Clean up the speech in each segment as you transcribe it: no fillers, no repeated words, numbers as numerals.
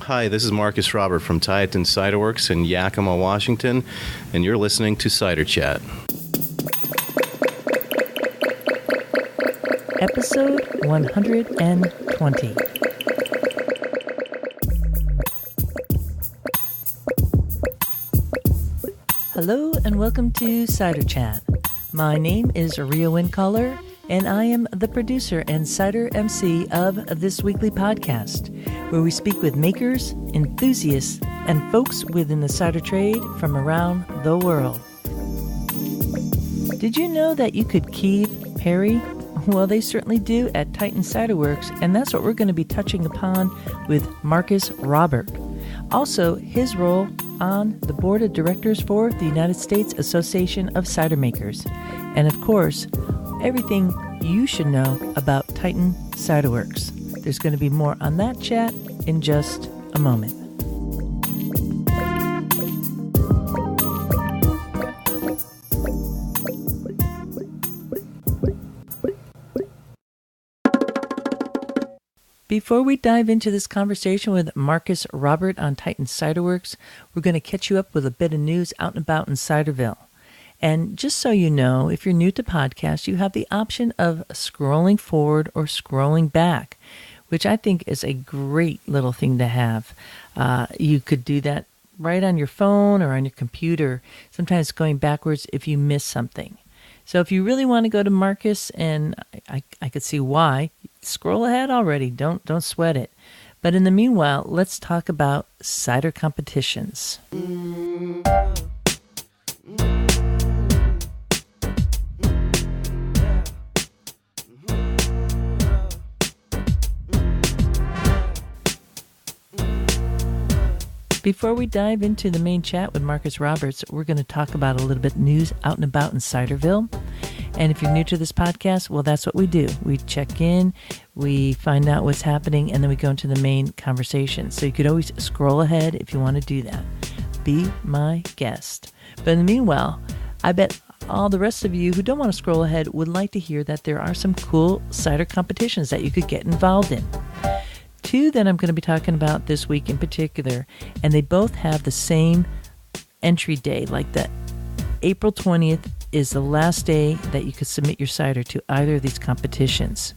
Hi, this is Marcus Robert from Tieton Cider Works in Yakima, Washington, and you're listening to Cider Chat. Episode 120. Hello and welcome to Cider Chat. My name is Ria Wincaller, and I am the producer and cider MC of this weekly podcast, where we speak with makers, enthusiasts, and folks within the cider trade from around the world. Did you know that you could keeve Perry? Well, they certainly do at Tieton Cider Works, and that's what we're going to be touching upon with Marcus Robert. Also, his role on the board of directors for the United States Association of Cider Makers. And of course, everything you should know about Tieton Cider Works. There's going to be more on that chat in just a moment. Before we dive into this conversation with Marcus Robert on Tieton Cider Works, we're going to catch you up with a bit of news out and about in Ciderville. And just so you know, if you're new to podcasts, you have the option of scrolling forward or scrolling back, which I think is a great little thing to have. You could do that right on your phone or on your computer, sometimes going backwards if you miss something. So if you really want to go to Marcus, and I could see why, scroll ahead already. Don't sweat it. But in the meanwhile, let's talk about cider competitions. Before we dive into the main chat with Marcus Roberts, we're going to talk about a little bit news out and about in Ciderville. And if you're new to this podcast, well, that's what we do. We check in, we find out what's happening, and then we go into the main conversation. So you could always scroll ahead if you want to do that. Be my guest. But in the meanwhile, I bet all the rest of you who don't want to scroll ahead would like to hear that there are some cool cider competitions that you could get involved in. Two that I'm going to be talking about this week in particular, and they both have the same entry day, like that April 20th is the last day that you could submit your cider to either of these competitions.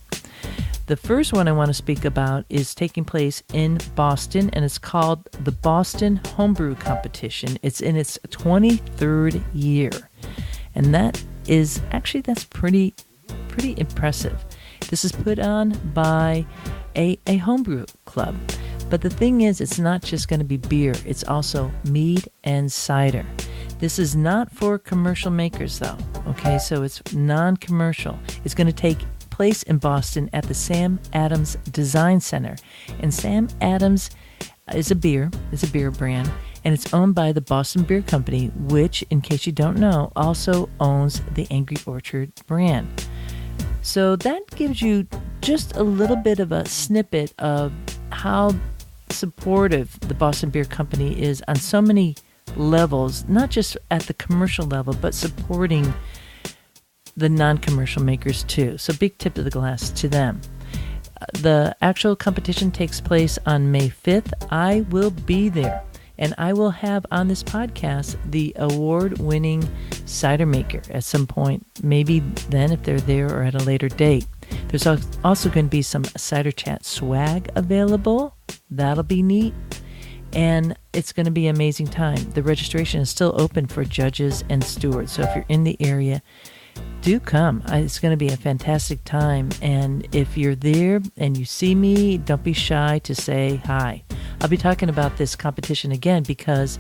The first one I want to speak about is taking place in Boston, and it's called the Boston Homebrew Competition. It's in its 23rd year, and that's pretty impressive. This is put on by a homebrew club. But the thing is, it's not just going to be beer. It's also mead and cider. This is not for commercial makers, though. Okay, so it's non-commercial. It's going to take place in Boston at the Sam Adams Design Center. And Sam Adams is a beer brand, and it's owned by the Boston Beer Company, which, in case you don't know, also owns the Angry Orchard brand. So that gives you just a little bit of a snippet of how supportive the Boston Beer Company is on so many levels, not just at the commercial level, but supporting the non-commercial makers too. So big tip of the glass to them. The actual competition takes place on May 5th. I will be there, and I will have on this podcast the award-winning cider maker at some point, maybe then if they're there or at a later date. There's also going to be some Cider Chat swag available. That'll be neat. And it's going to be an amazing time. The registration is still open for judges and stewards. So if you're in the area, do come. It's going to be a fantastic time. And if you're there and you see me, don't be shy to say hi. I'll be talking about this competition again because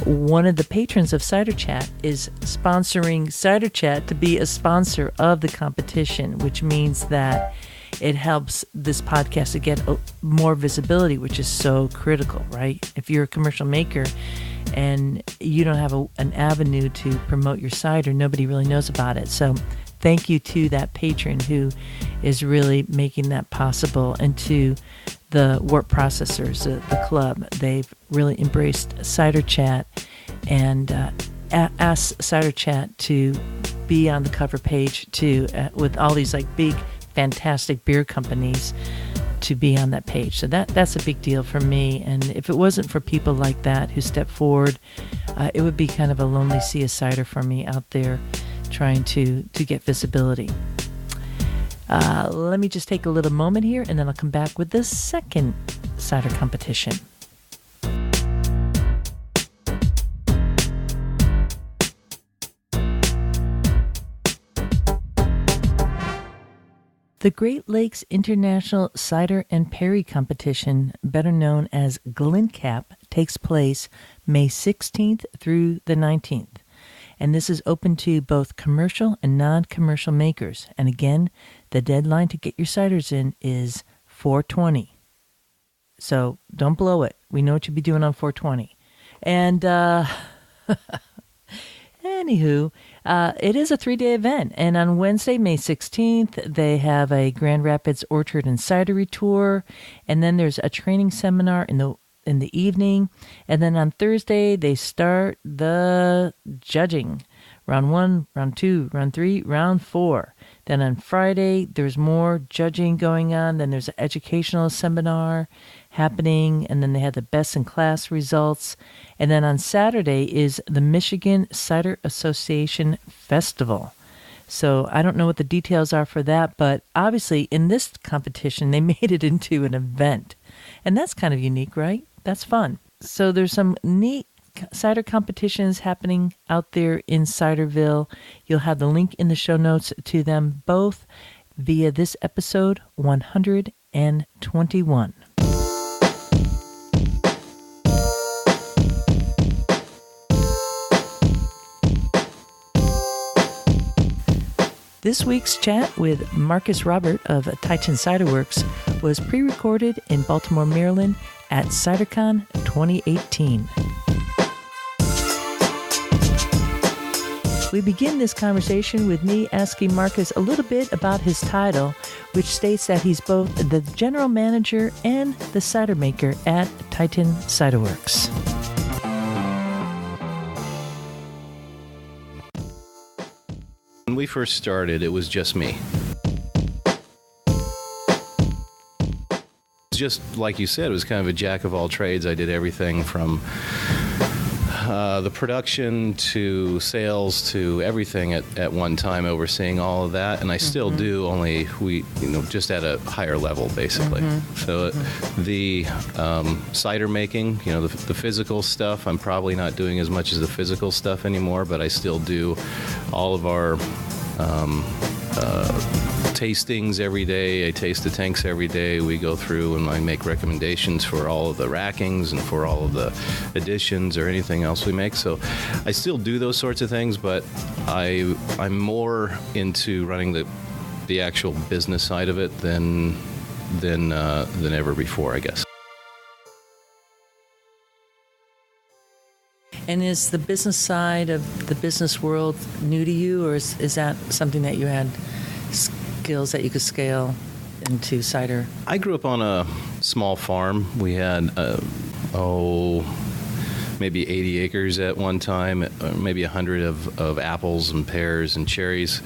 one of the patrons of Cider Chat is sponsoring Cider Chat to be a sponsor of the competition, which means that it helps this podcast to get more visibility, which is so critical, right? If you're a commercial maker and you don't have an avenue to promote your cider, nobody really knows about it. So thank you to that patron who is really making that possible, and to the Warp Processors, the club. They've really embraced Cider Chat and asked Cider Chat to be on the cover page too, with all these like big, fantastic beer companies to be on that page. So that's a big deal for me. And if it wasn't for people like that who step forward, it would be kind of a lonely sea of cider for me out there trying to get visibility. Let me just take a little moment here, and then I'll come back with the second cider competition. The Great Lakes International Cider and Perry Competition, better known as GlenCap, takes place May 16th through the 19th. And this is open to both commercial and non-commercial makers. And again, the deadline to get your ciders in is 4/20. So don't blow it. We know what you'll be doing on 4/20. And anywho, it is a 3-day event. And on Wednesday, May 16th, they have a Grand Rapids Orchard and Cidery tour. And then there's a training seminar in the evening. And then on Thursday, they start the judging. Round 1, round 2, round 3, round 4. Then on Friday, there's more judging going on. Then there's an educational seminar happening. And then they have the best in class results. And then on Saturday is the Michigan Cider Association Festival. So I don't know what the details are for that, but obviously in this competition, they made it into an event. And that's kind of unique, right? That's fun. So there's some neat cider competitions happening out there in Ciderville. You'll have the link in the show notes to them both via this episode 121. This week's chat with Marcus Robert of Tieton Cider Works was pre-recorded in Baltimore, Maryland at CiderCon 2018. We begin this conversation with me asking Marcus a little bit about his title, which states that he's both the general manager and the cider maker at Tieton Cider Works. When we first started, it was just me. Just like you said, it was kind of a jack of all trades. I did everything from the production to sales to everything at one time, overseeing all of that, and I still do, only just at a higher level, basically. So the cider making, the physical stuff, I'm probably not doing as much as the physical stuff anymore, but I still do all of our tastings every day. I taste the tanks every day. We go through and I make recommendations for all of the rackings and for all of the additions or anything else we make. So I still do those sorts of things, but I'm more into running the actual business side of it than ever before, I guess. And is the business side of the business world new to you, or is that something that you had skills that you could scale into cider? I grew up on a small farm. We had, maybe 80 acres at one time, maybe 100 of apples and pears and cherries.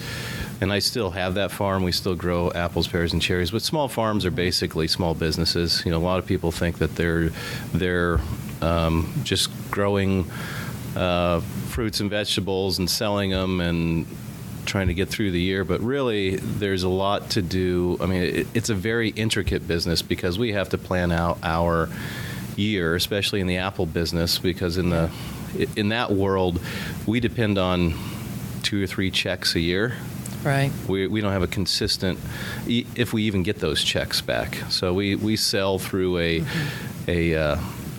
And I still have that farm. We still grow apples, pears, and cherries. But small farms are basically small businesses. A lot of people think that they're just growing fruits and vegetables and selling them and trying to get through the year, but really there's a lot to do. I mean, it's a very intricate business because we have to plan out our year, especially in the apple business, because in that world we depend on 2 or 3 checks a year. Right. We don't have a consistent, if we even get those checks back. So we sell through a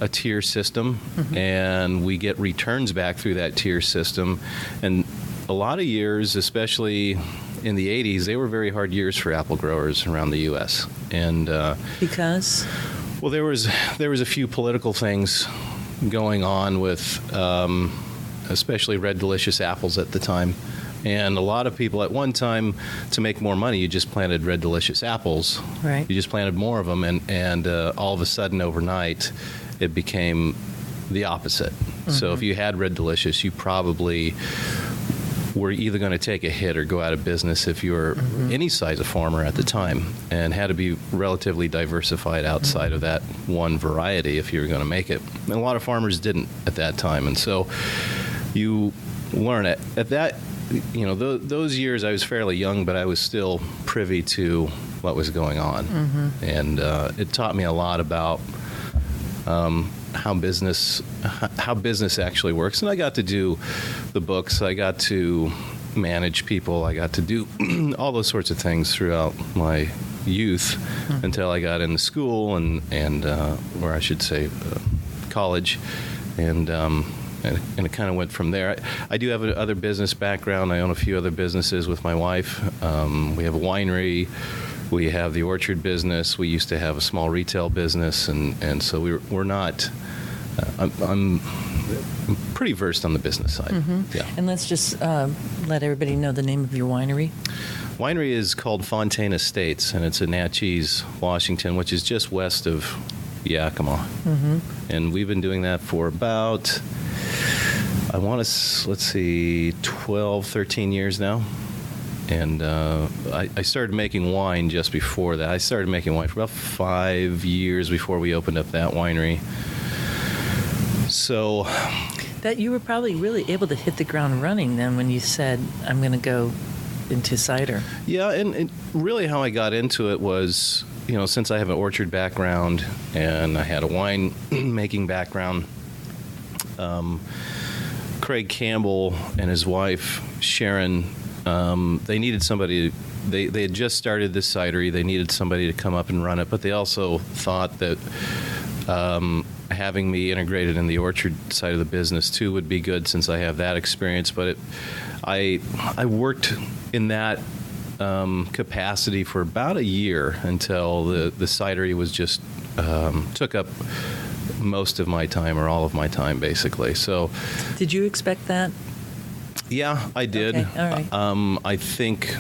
tier system, and we get returns back through that tier system. And a lot of years, especially in the 80s, they were very hard years for apple growers around the U.S. And because? Well, there was a few political things going on with especially Red Delicious apples at the time. And a lot of people at one time, to make more money, you just planted Red Delicious apples. Right. You just planted more of them, and all of a sudden, overnight, it became the opposite. So if you had Red Delicious, you probably were either going to take a hit or go out of business if you were any size of farmer at the time, and had to be relatively diversified outside of that one variety if you were going to make it. And a lot of farmers didn't at that time, and so you learn it. At that, those years I was fairly young, but I was still privy to what was going on, and it taught me a lot about how business actually works. And I got to do the books, I got to manage people, I got to do all those sorts of things throughout my youth until I got into school and or I should say college, and it kind of went from there. I do have another business background. I own a few other businesses with my wife. We have a winery. We have the orchard business. We used to have a small retail business, and so we're not. I'm pretty versed on the business side. Yeah. And let's just let everybody know the name of your winery. Winery is called Fontaine Estates, and it's in Natchez, Washington, which is just west of Yakima. And we've been doing that for about, I want to, let's see, 12, 13 years now. And I started making wine just before that. I started making wine for about 5 years before we opened up that winery. So that you were probably really able to hit the ground running then when you said, I'm going to go into cider. Yeah, and really how I got into it was, since I have an orchard background and I had a wine making background, Craig Campbell and his wife, Sharon, they needed somebody. They had just started this cidery. They needed somebody to come up and run it, but they also thought that having me integrated in the orchard side of the business too would be good, since I have that experience. But I worked in that capacity for about a year until the cidery was just took up most of my time, or all of my time, basically. So, did you expect that? Yeah, I did. Okay. All right. I think,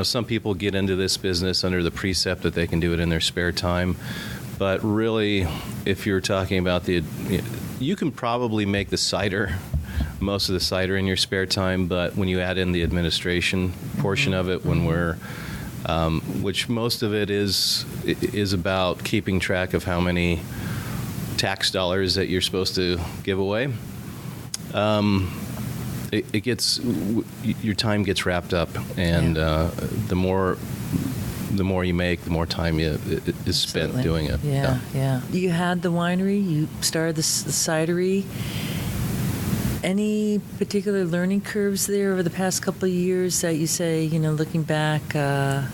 some people get into this business under the precept that they can do it in their spare time. But really, if you're talking about you can probably make the cider, most of the cider in your spare time. But when you add in the administration portion of it, when which most of it is about keeping track of how many tax dollars that you're supposed to give away. It gets, your time gets wrapped up, and the more you make, the more time is spent doing it. Yeah. You had the winery, you started the cidery. Any particular learning curves there over the past couple of years that you say, looking back, I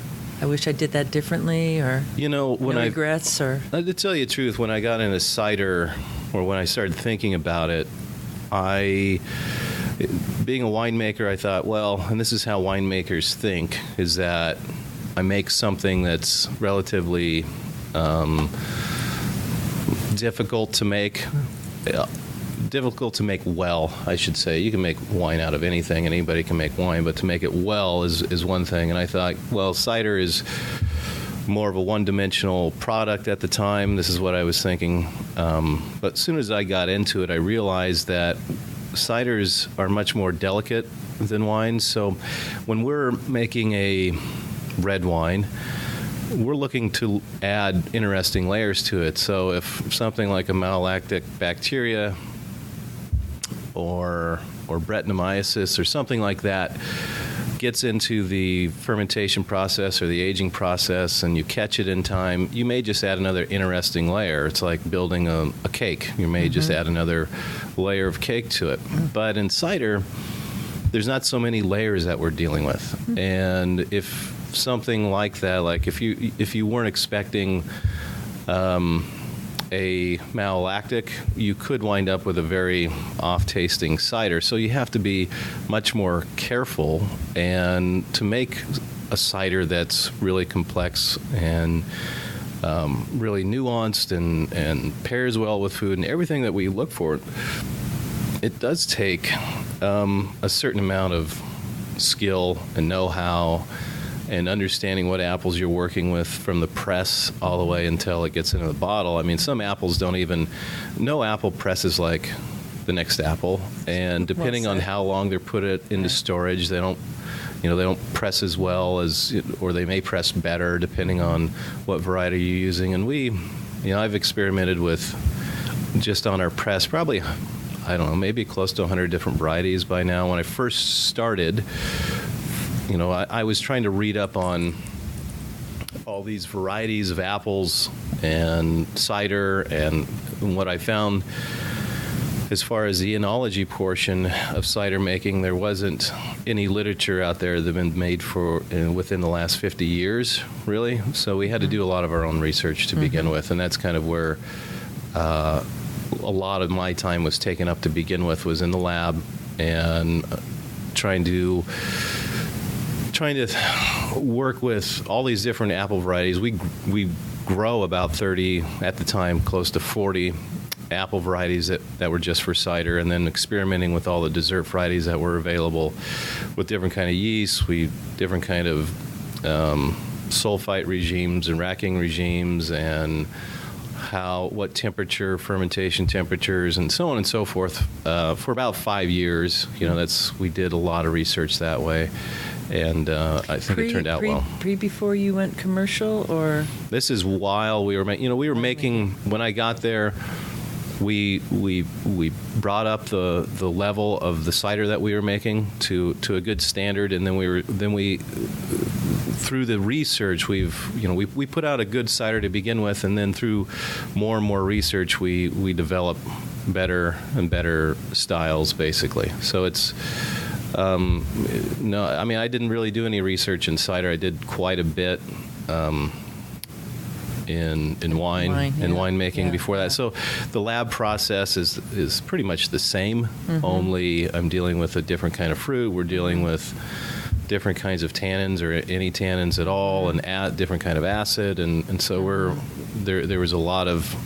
wish I did that differently, or regrets? Or to tell you the truth, when I got into cider, or when I started thinking about it, being a winemaker, I thought, well, and this is how winemakers think, is that I make something that's relatively difficult to make. Difficult to make well, I should say. You can make wine out of anything, and anybody can make wine, but to make it well is one thing. And I thought, well, cider is more of a one-dimensional product at the time. This is what I was thinking. But as soon as I got into it, I realized that ciders are much more delicate than wines. So when we're making a red wine, we're looking to add interesting layers to it. So if something like a malolactic bacteria or Brettanomyces or something like that gets into the fermentation process or the aging process, and you catch it in time, you may just add another interesting layer. It's like building a cake. You may just add another layer of cake to it. But in cider, there's not so many layers that we're dealing with. And if something like that, like if you weren't expecting a malolactic, you could wind up with a very off-tasting cider. So you have to be much more careful, and to make a cider that's really complex and really nuanced and pairs well with food and everything that we look for, it does take a certain amount of skill and know-how and understanding what apples you're working with from the press all the way until it gets into the bottle. I mean, some apples don't even, no apple presses like the next apple, and depending on how long they're put it into storage, they don't press as well as, or they may press better depending on what variety you're using. And I've experimented with, just on our press, probably, I don't know, maybe close to 100 different varieties by now. When I first started, I was trying to read up on all these varieties of apples and cider, and what I found as far as the enology portion of cider making, there wasn't any literature out there that had been made within the last 50 years, really. So we had to do a lot of our own research to begin with, and that's kind of where a lot of my time was taken up to begin with, was in the lab and trying to work with all these different apple varieties. We grow about 30, at the time, close to 40 apple varieties that were just for cider, and then experimenting with all the dessert varieties that were available with different kind of yeasts, different kind of sulfite regimes and racking regimes, and what temperature, fermentation temperatures, and so on and so forth, for about 5 years. We did a lot of research that way, and I think it turned out well. Before you went commercial, or this is while we were making. When I got there, we brought up the level of the cider that we were making to a good standard, and then we through the research we put out a good cider to begin with, and then through more and more research we develop better and better styles, basically. So it's no, I mean, I didn't really do any research in cider. I did quite a bit in winemaking before that. So the lab process is pretty much the same, only I'm dealing with a different kind of fruit. We're dealing with different kinds of tannins, or any tannins at all, and different kind of acid, and so there was a lot of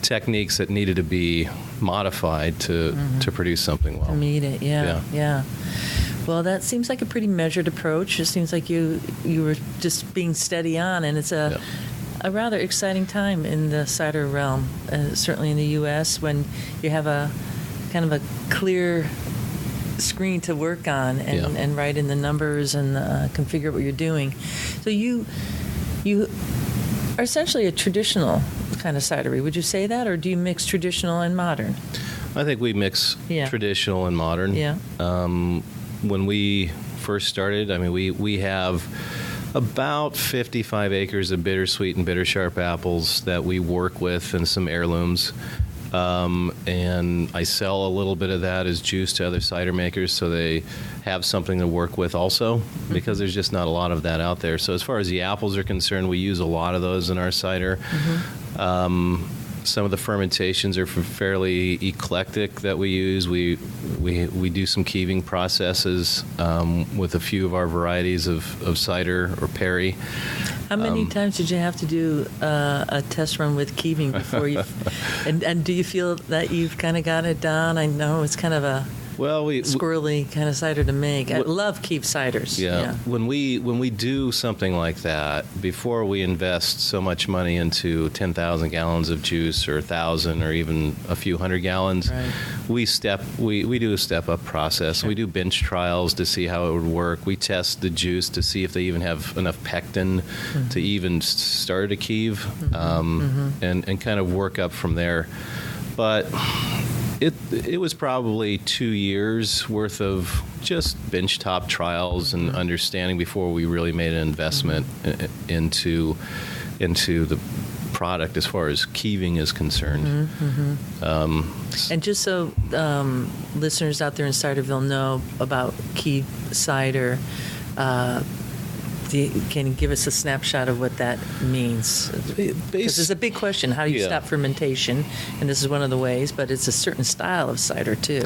techniques that needed to be modified to produce something well. To meet it, yeah. Well, that seems like a pretty measured approach. It seems like you were just being steady on, and it's a rather exciting time in the cider realm, certainly in the U.S., when you have a kind of a clear screen to work on and write in the numbers and configure what you're doing. So you are essentially a traditional kind of cidery. Would you say that, or do you mix traditional and modern? I think we mix traditional and modern. Yeah. When we first started, I mean, we have about 55 acres of bittersweet and bitter sharp apples that we work with, and some heirlooms. And I sell a little bit of that as juice to other cider makers, so they have something to work with also, because there's just not a lot of that out there. So as far as the apples are concerned, we use a lot of those in our cider. Some of the fermentations are fairly eclectic that we use. We do some keeving processes with a few of our varieties of cider, or Perry. How many times did you have to do a test run with keeving before you? and do you feel that you've kind of got it down? I know it's kind of a squirrely kind of cider to make. I love Keeved ciders. Yeah. When we do something like that, before we invest so much money into 10,000 gallons of juice, or 1,000, or even a few hundred gallons, we do a step-up process. Sure. We do bench trials to see how it would work. We test the juice to see if they even have enough pectin to even start a keeve, and kind of work up from there. But it was probably 2 years worth of just benchtop trials and understanding before we really made an investment into the product as far as keeving is concerned. And just so listeners out there in Ciderville know about Keeved Cider, can you give us a snapshot of what that means? Because it's a big question. How do you stop fermentation? And this is one of the ways, but it's a certain style of cider too.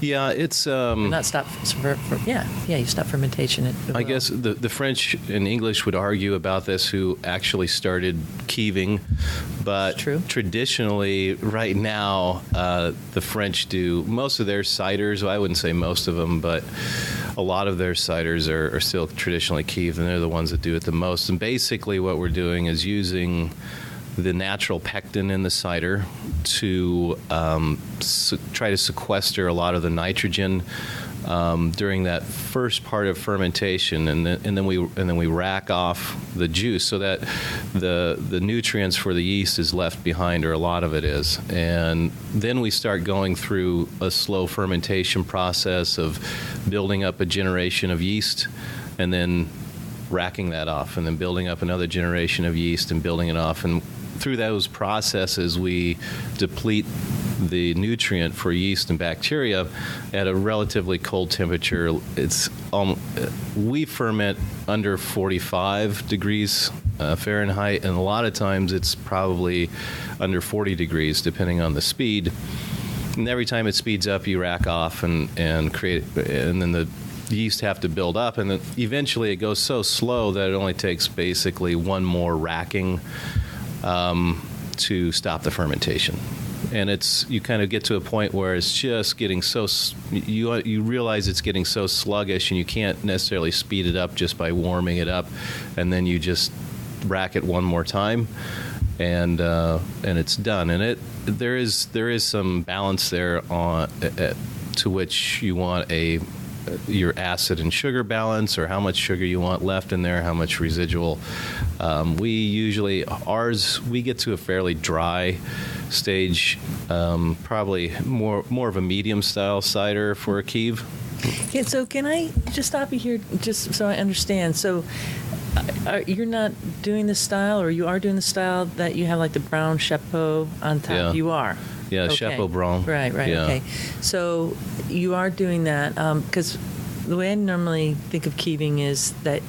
Yeah, it's not stop. You stop fermentation. I guess the French and English would argue about this, who actually started keeving, but traditionally, right now, the French do most of their ciders. Well, I wouldn't say most of them, but a lot of their ciders are still traditionally keeved, and they're the ones that do it the most. And basically what we're doing is using the natural pectin in the cider to try to sequester a lot of the nitrogen during that first part of fermentation, and then we rack off the juice so that the nutrients for the yeast is left behind, or a lot of it is. And then we start going through a slow fermentation process of building up a generation of yeast, and then racking that off, and then building up another generation of yeast and building it off. And through those processes, we deplete the nutrient for yeast and bacteria at a relatively cold temperature. We ferment under 45 degrees Fahrenheit, and a lot of times it's probably under 40 degrees, depending on the speed. And every time it speeds up, you rack off and then the yeast have to build up, and then eventually it goes so slow that it only takes basically one more racking to stop the fermentation. And you kind of get to a point where it's just getting you realize it's getting so sluggish, and you can't necessarily speed it up just by warming it up, and then you just rack it one more time, and it's done. And there is some balance there to which you want your acid and sugar balance, or how much sugar you want left in there, how much residual. We get to a fairly dry stage, probably more of a medium style cider for a Keeved. Yeah, so can I just stop you here just so I understand? So you're not doing the style, or you are doing the style that you have like the brown chapeau on top? Yeah. You are? Yeah, okay. Chapeau Blanc. Right, Yeah. Okay. So you are doing that, because the way I normally think of Keeving is that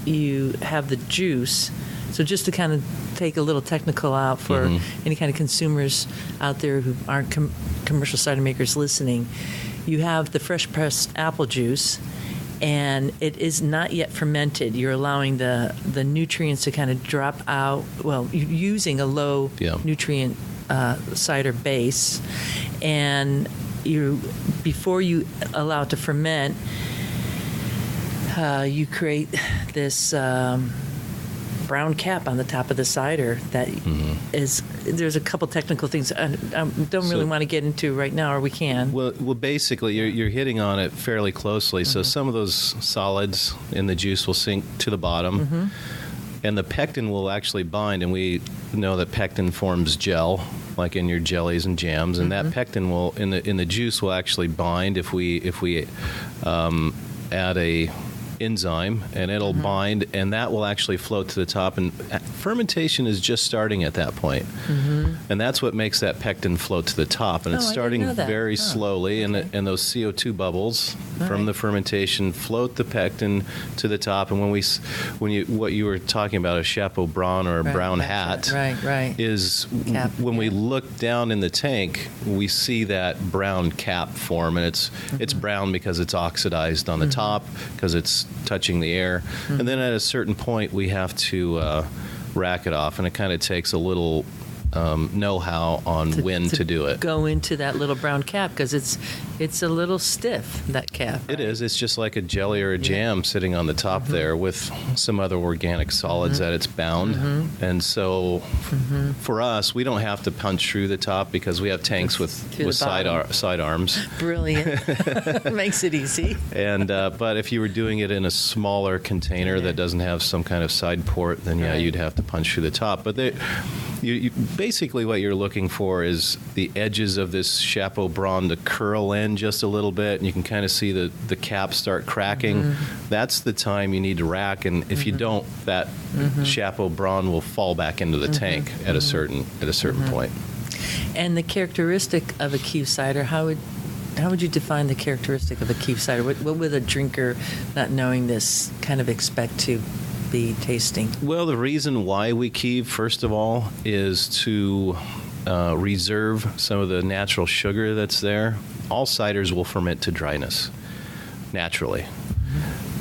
you have the juice. So just to kind of take a little technical out for any kind of consumers out there who aren't commercial cider makers listening, you have the fresh pressed apple juice, and it is not yet fermented. You're allowing the nutrients to kind of drop out. Well, you're using a low nutrient cider base, and before you allow it to ferment, you create this brown cap on the top of the cider that is. There's a couple technical things I don't really want to get into right now, or we can. Well, basically, you're hitting on it fairly closely. So some of those solids in the juice will sink to the bottom, and the pectin will actually bind. And we know that pectin forms gel, like in your jellies and jams, and that pectin will in the juice will actually bind if we add a enzyme, and it'll bind, and that will actually float to the top. And fermentation is just starting at that point, and that's what makes that pectin float to the top. And it's starting very slowly, and those CO2 bubbles from the fermentation float the pectin to the top. And what you were talking about, a chapeau blanc or a brown hat, is when we look down in the tank, we see that brown cap form, and it's brown because it's oxidized on the top, because it's touching the air. And then at a certain point, we have to rack it off, and it kind of takes a little know-how on when to do it. Go into that little brown cap, because it's a little stiff, that cap. Right? It is. It's just like a jelly or a jam sitting on the top there with some other organic solids that it's bound. And so for us, we don't have to punch through the top because we have tanks with side arms. Brilliant. Makes it easy. And but if you were doing it in a smaller container that doesn't have some kind of side port, then you'd have to punch through the top. But you basically what you're looking for is the edges of this chapeau blanc to curl in just a little bit, and you can kind of see the cap start cracking. That's the time you need to rack, and if you don't, that chapeau blanc will fall back into the tank at a certain point. And the characteristic of a Keeved cider, how would you define the characteristic of a Keeved cider? What would a drinker, not knowing this, kind of expect to be tasting? Well, the reason why we Keeved, first of all, is to reserve some of the natural sugar that's there. All ciders will ferment to dryness naturally.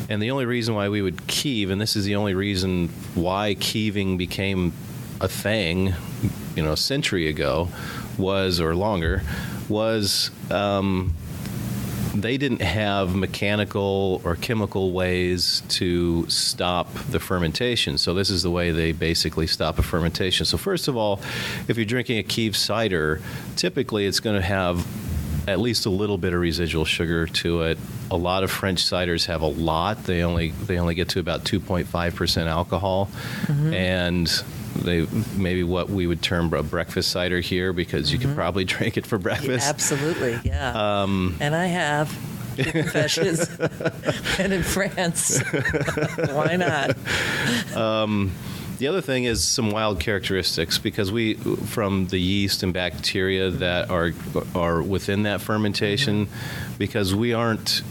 And the only reason why we would Keeved, and this is the only reason why Keeving became a thing, a century ago, or longer, was they didn't have mechanical or chemical ways to stop the fermentation. So this is the way they basically stop a fermentation. So first of all, if you're drinking a Keeved cider, typically it's going to have at least a little bit of residual sugar to it. A lot of French ciders have a lot. They only get to about 2.5% alcohol, and they maybe what we would term a breakfast cider here, because you could probably drink it for breakfast. Yeah, absolutely, yeah. And I have. Confessions. And in France. Why not? The other thing is some wild characteristics, because from the yeast and bacteria that are within that fermentation, because we aren't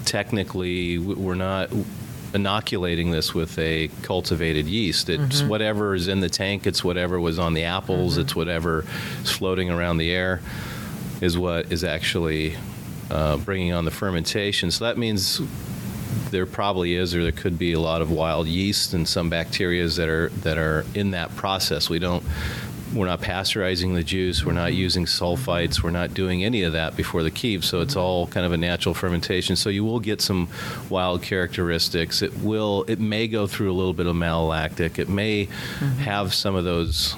technically, we're not inoculating this with a cultivated yeast. It's whatever is in the tank, it's whatever was on the apples, it's whatever is floating around the air is what is actually bringing on the fermentation. So that means there probably is, or there could be, a lot of wild yeast and some bacteria that are in that process. We're not pasteurizing the juice. We're not using sulfites. We're not doing any of that before the keeve. So it's all kind of a natural fermentation. So you will get some wild characteristics. It may go through a little bit of malolactic. It may have some of those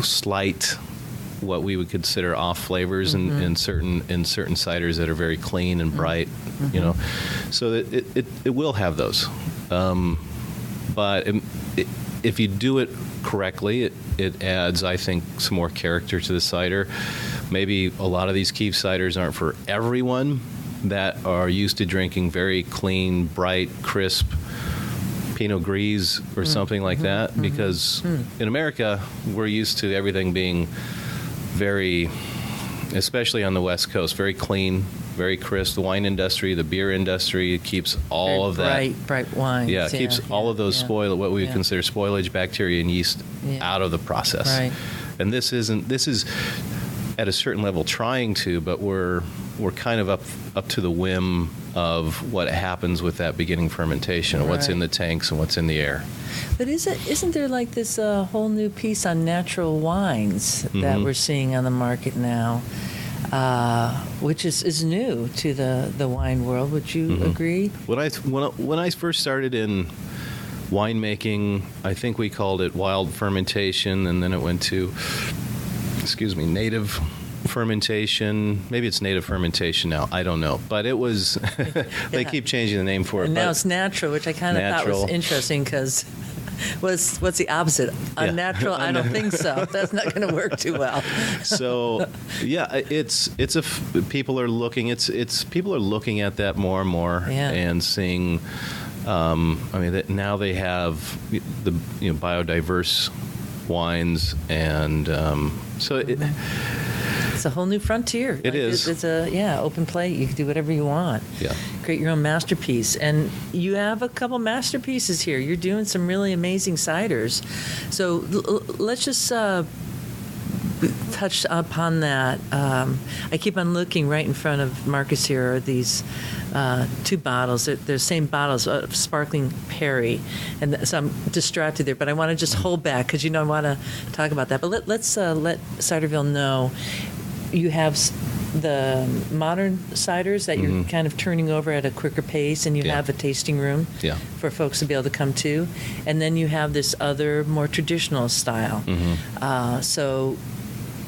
slight, what we would consider off flavors in certain ciders that are very clean and bright, So it will have those. But if you do it correctly, it adds, I think, some more character to the cider. Maybe a lot of these Keeved ciders aren't for everyone that are used to drinking very clean, bright, crisp Pinot Gris or something like that, because in America, we're used to everything being very, especially on the West Coast, very clean, very crisp. The wine industry, the beer industry, keeps all of that. Bright wines. Yeah, it keeps all of those what we would consider spoilage, bacteria, and yeast out of the process. Right. And this is at a certain level trying to, but we're kind of up to the whim of what happens with that beginning fermentation, and what's in the tanks and what's in the air. But isn't there like this whole new piece on natural wines that we're seeing on the market now, which is new to the wine world? Would you agree? When I first started in winemaking, I think we called it wild fermentation, and then it went to, native fermentation. Maybe it's native fermentation now. I don't know. But it was, they keep changing the name for it. And now it's natural, which I kind of thought was interesting, because what's the opposite? Unnatural? I don't think so. That's not going to work too well. So, yeah, people are looking at that more and more, and seeing. Now they have the biodiverse wines, and so it's a whole new frontier. It is. It's open plate. You can do whatever you want. Yeah. Create your own masterpiece. And you have a couple masterpieces here. You're doing some really amazing ciders. So let's just touch upon that. I keep on looking right in front of Marcus. Here are these two bottles. They're the same bottles of sparkling Perry. And so I'm distracted there, but I want to just hold back, because I want to talk about that. But let's let Ciderville know you have the modern ciders that you're kind of turning over at a quicker pace, and you have a tasting room for folks to be able to come to. And then you have this other, more traditional style.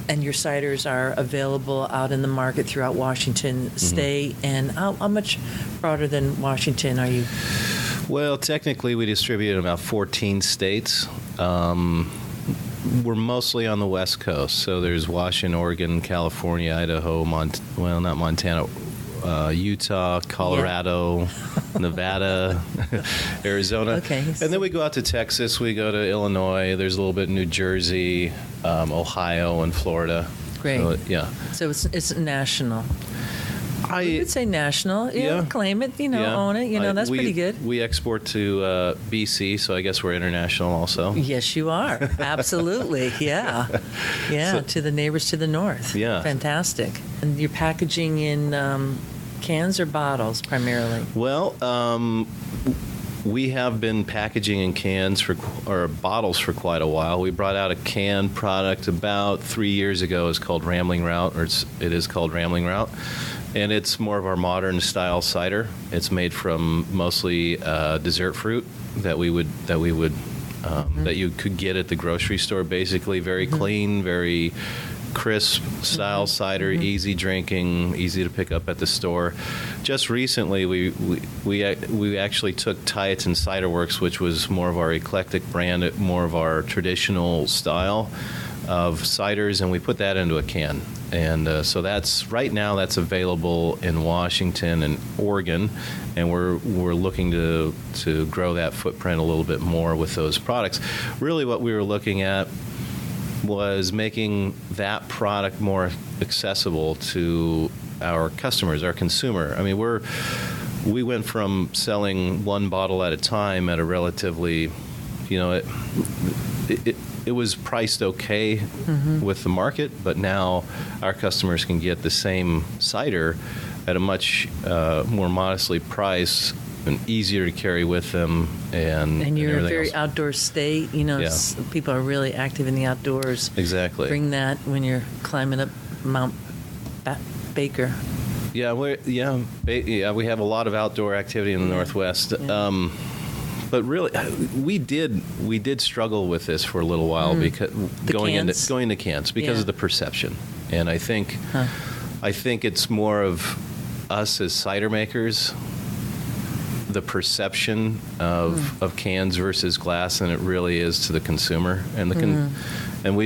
And your ciders are available out in the market throughout Washington State. And how much broader than Washington are you? Well, technically, we distribute in about 14 states. We're mostly on the West Coast. So there's Washington, Oregon, California, Idaho, not Montana, Utah, Colorado, Nevada, Arizona. Okay. And then we go out to Texas. We go to Illinois. There's a little bit in New Jersey, Ohio, and Florida. Great. So, So it's national. I would say national. Claim it, own it. That's pretty good. We export to BC, so I guess we're international also. Yes, you are. Absolutely. Yeah. So, to the neighbors to the north. Yeah. Fantastic. And you're packaging in cans or bottles primarily? Well, we have been packaging in cans or bottles for quite a while. We brought out a canned product about 3 years ago. It's called Rambling Route, or it is called Rambling Route, and it's more of our modern style cider. It's made from mostly dessert fruit that you could get at the grocery store. Basically, very clean, very crisp style cider, easy drinking, easy to pick up at the store. Just recently, we actually took Tieton Cider Works, which was more of our eclectic brand, more of our traditional style of ciders, and we put that into a can. And so that's right now that's available in Washington and Oregon, and we're looking to grow that footprint a little bit more with those products. Really, what we were looking at was making that product more accessible to our customers, our consumer. I mean, we went from selling one bottle at a time at a relatively, it was priced okay with the market, but now our customers can get the same cider at a much more modestly priced and easier to carry with them. And you're a very else. outdoor state. People are really active in the outdoors. Exactly. Bring that when you're climbing up Mount Baker. Yeah, we have a lot of outdoor activity in the Northwest. Yeah. But really, we did struggle with this for a little while because going into cans because of the perception, and I think it's more of us as cider makers, the perception of cans versus glass than it really is to the consumer, and and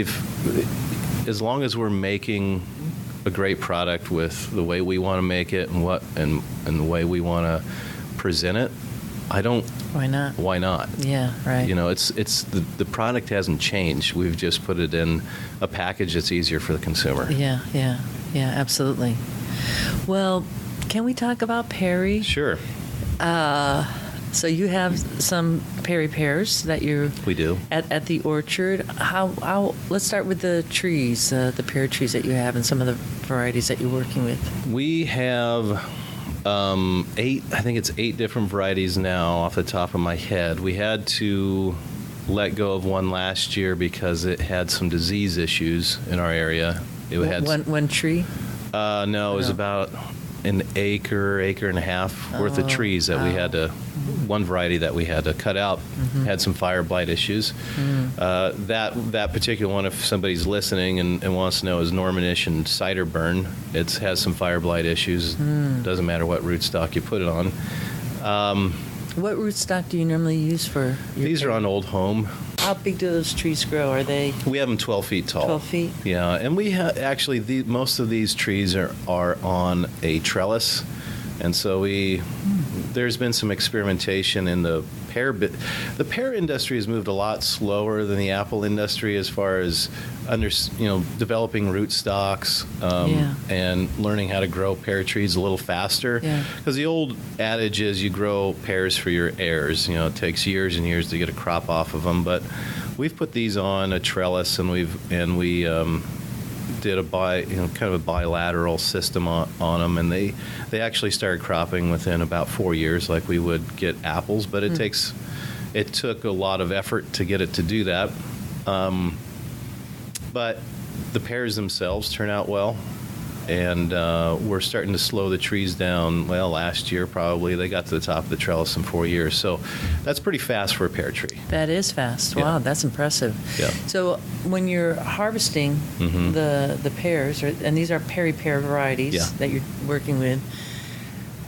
as long as we're making a great product with the way we want to make it and the way we want to present it, Why not? Yeah, right. It's the product hasn't changed. We've just put it in a package that's easier for the consumer. Yeah, absolutely. Well, can we talk about Perry? Sure. So you have some Perry Pears that we do at the orchard. How? Let's start with the trees, the pear trees that you have, and some of the varieties that you're working with. We have 8. I think it's 8 different varieties now, off the top of my head. We had to let go of one last year because it had some disease issues in our area. It had one tree. No, it was about an acre and a half worth of trees that we had to. One variety that we had to cut out had some fire blight issues. That particular one, if somebody's listening and wants to know, is Normanish and Cider Burn. It has some fire blight issues. Doesn't matter what rootstock you put it on. What rootstock do you normally use for your These pear? are on Old Home. How big do those trees grow? Are they? We have them 12 feet tall. 12 feet? Yeah, and we actually most of these trees are on a trellis, and so there's been some experimentation in the pear. The pear industry has moved a lot slower than the apple industry as far as developing rootstocks and learning how to grow pear trees a little faster. Because the old adage is you grow pears for your heirs. It takes years and years to get a crop off of them. But we've put these on a trellis, and we did kind of a bilateral system on them, and they actually started cropping within about 4 years, like we would get apples. But it took a lot of effort to get it to do that. But the pears themselves turn out well, and we're starting to slow the trees down. Well, last year probably they got to the top of the trellis in 4 years, so that's pretty fast for a pear tree. That is fast. Wow, that's impressive. Yeah. So when you're harvesting the pears, and these are Perry Pear varieties that you're working with,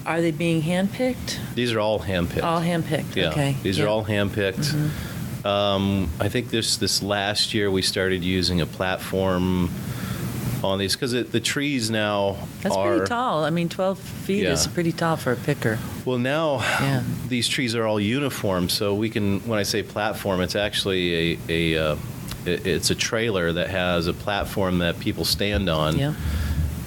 are they being handpicked? These are all handpicked. All handpicked. Yeah. Okay. These are all handpicked. I think this last year we started using a platform on these because the trees now That's pretty tall. I mean, 12 feet is pretty tall for a picker. Well, now these trees are all uniform, so we can. When I say platform, it's actually it's a trailer that has a platform that people stand on. Yeah.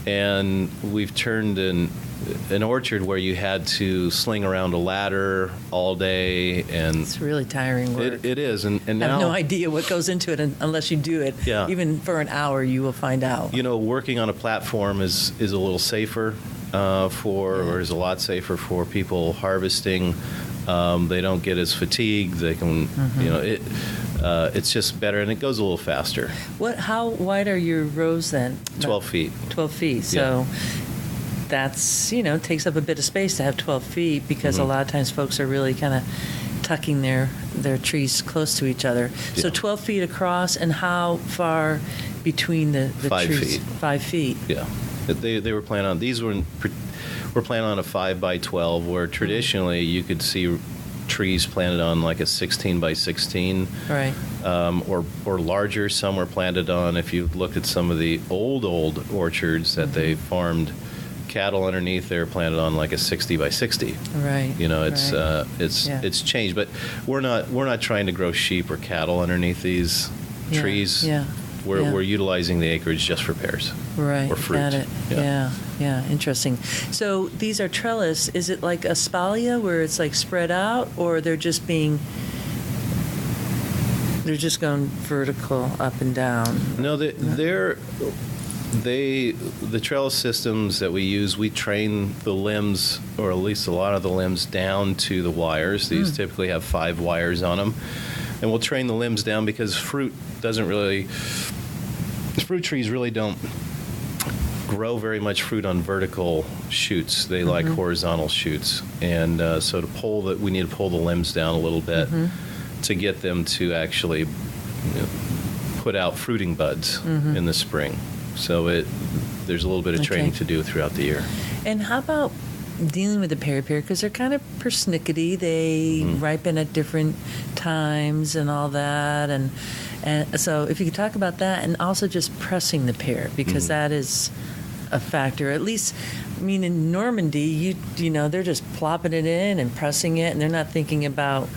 And we've turned an orchard where you had to sling around a ladder all day, and it's really tiring work. It is, and now I have no idea what goes into it unless you do it. Yeah. Even for an hour, you will find out. Working on a platform is a little safer or is a lot safer for people harvesting. They don't get as fatigued. They can, it's just better, and it goes a little faster. How wide are your rows then? 12 feet. 12 feet. So that's, takes up a bit of space to have 12 feet because a lot of times folks are really kind of tucking their trees close to each other. Yeah. So 12 feet across, and how far between the 5 trees? feet. 5 feet. Yeah. They were planning on, these were planning on a 5 by 12, where traditionally you could see trees planted on like a 16 by 16. Right. Or larger. Some were planted on, if you looked at some of the old orchards that they farmed cattle underneath, they were planted on like a 60 by 60. Right. It's changed, but we're not trying to grow sheep or cattle underneath these trees. Yeah. We're utilizing the acreage just for pears. Right. Or fruit. Got it. Yeah. Interesting. So these are trellis. Is it like a spalia where it's like spread out, or they're just going vertical up and down? No, the trellis systems that we use, we train the limbs, or at least a lot of the limbs, down to the wires. These typically have 5 wires on them. And we'll train the limbs down because fruit trees really don't grow very much fruit on vertical shoots. They like horizontal shoots. And so we need to pull the limbs down a little bit to get them to actually put out fruiting buds in the spring. So there's a little bit of training to do throughout the year. And how about dealing with the Perry Pear? Because they're kind of persnickety. They ripen at different times and all that. And so if you could talk about that, and also just pressing the pear, because that is a factor. At least, in Normandy, they're just plopping it in and pressing it, and they're not thinking about.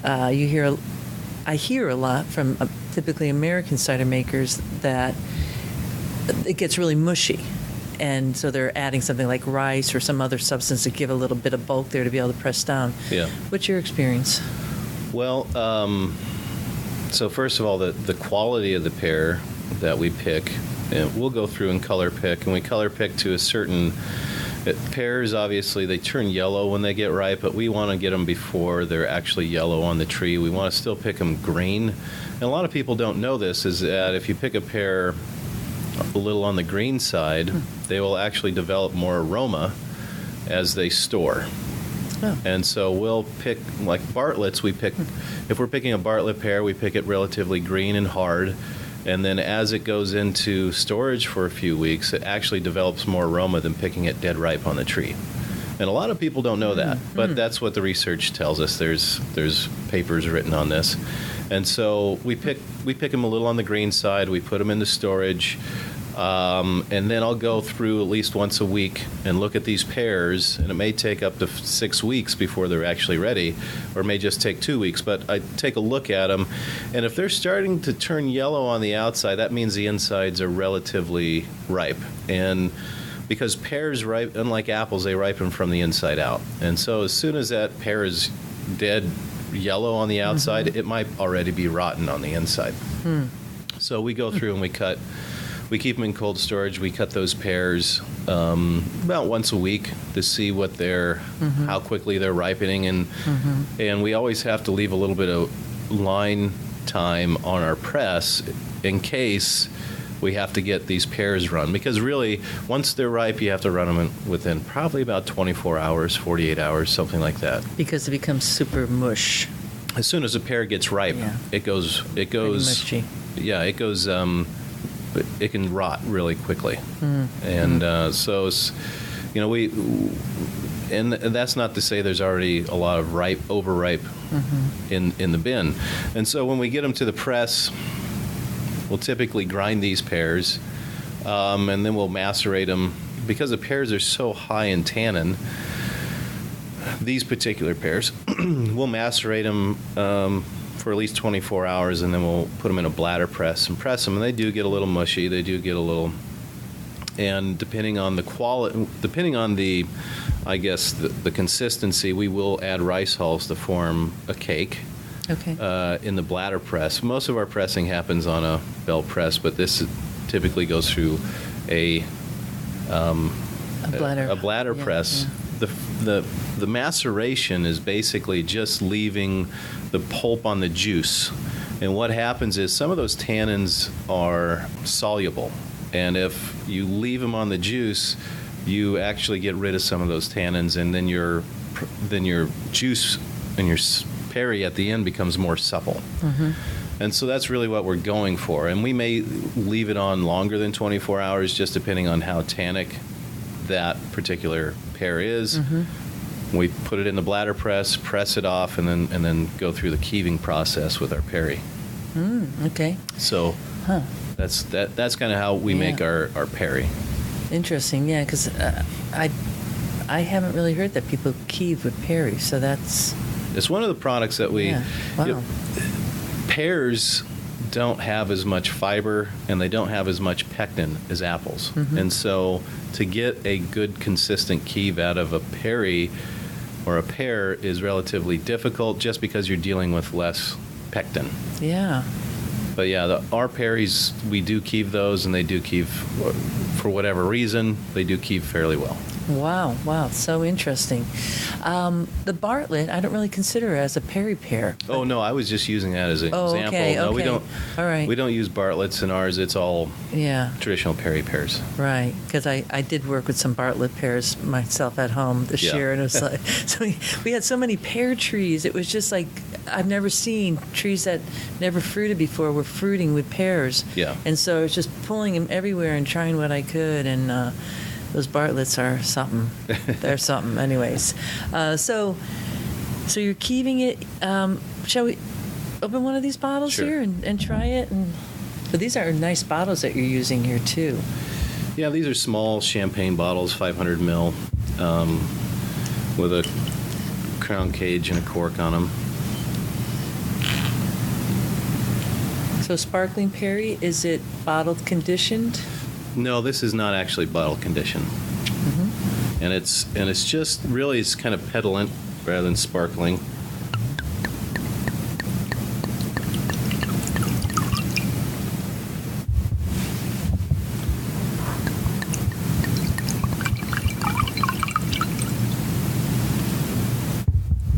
I hear a lot from typically American cider makers that it gets really mushy. And so they're adding something like rice or some other substance to give a little bit of bulk there to be able to press down. Yeah. What's your experience? Well, so first of all, the quality of the pear that we pick, we'll go through and color pick, and we color pick to a certain. Pears, obviously, they turn yellow when they get ripe, but we want to get them before they're actually yellow on the tree. We want to still pick them green. And a lot of people don't know this, is that if you pick a pear a little on the green side, they will actually develop more aroma as they store. Oh. And so we'll pick, like Bartlett's, if we're picking a Bartlett pear, we pick it relatively green and hard. And then as it goes into storage for a few weeks, it actually develops more aroma than picking it dead ripe on the tree. And a lot of people don't know that, but that's what the research tells us. There's papers written on this. And so we pick them a little on the green side. We put them into storage. And then I'll go through at least once a week and look at these pears, and it may take up to 6 weeks before they're actually ready, or it may just take 2 weeks, but I take a look at them, and if they're starting to turn yellow on the outside, that means the insides are relatively ripe. And because pears ripe, unlike apples, they ripen from the inside out. And so as soon as that pear is dead yellow on the outside, it might already be rotten on the inside. So we go through and we keep them in cold storage. We cut those pears about once a week to see what how quickly they're ripening, and we always have to leave a little bit of line time on our press in case we have to get these pears run. Because really, once they're ripe, you have to run them within probably about 24 hours, 48 hours, something like that. Because it becomes super mush. As soon as a pear gets ripe, it goes. Mushy. Yeah, it goes. It can rot really quickly, and so and that's not to say there's already a lot of overripe in the bin. And so when we get them to the press, we'll typically grind these pears, and then we'll macerate them because the pears are so high in tannin. These particular pears, we'll macerate them for at least 24 hours, and then we'll put them in a bladder press and press them, and they do get a little mushy. They do get a little, and depending on the quality, I guess, the consistency, we will add rice hulls to form a cake. Okay. In the bladder press. Most of our pressing happens on a belt press, but this typically goes through a bladder press. Yeah. The the maceration is basically just leaving the pulp on the juice. And what happens is some of those tannins are soluble. And if you leave them on the juice, you actually get rid of some of those tannins, and then your juice and your perry at the end becomes more supple. And so that's really what we're going for. And we may leave it on longer than 24 hours, just depending on how tannic that particular pear is. We put it in the bladder press it off, and then go through the keeving process with our perry. Okay. So that's kind of how we make our perry. Interesting, yeah, because I haven't really heard that people keeve with perry, so that's... It's one of the products that we... Yeah. Wow. You know, pears don't have as much fiber, and they don't have as much pectin as apples. And so to get a good, consistent keeve out of a perry or a pear is relatively difficult, just because you're dealing with less pectin. Yeah. But yeah, our perries, we do keeve those, and they do keeve, for whatever reason, they do keeve fairly well. Wow, so interesting. The Bartlett, I don't really consider as a Perry pear. Oh, no, I was just using that as an example. Okay, no, we okay. don't. All right. We don't use Bartletts in ours. It's all traditional Perry pears. Right, because I did work with some Bartlett pears myself at home this year, and it was like, so we had so many pear trees. It was just like, I've never seen trees that never fruited before were fruiting with pears. Yeah. And so I was just pulling them everywhere and trying what I could, and those Bartletts are something. They're something, anyways. So you're keeving it. Shall we open one of these bottles Sure. here and try it? But these are nice bottles that you're using here too. Yeah, these are small champagne bottles, 500 ml, with a crown cage and a cork on them. So sparkling Perry, is it bottled conditioned? No, this is not actually bottle conditioned. And it's just really, it's kind of petulant rather than sparkling.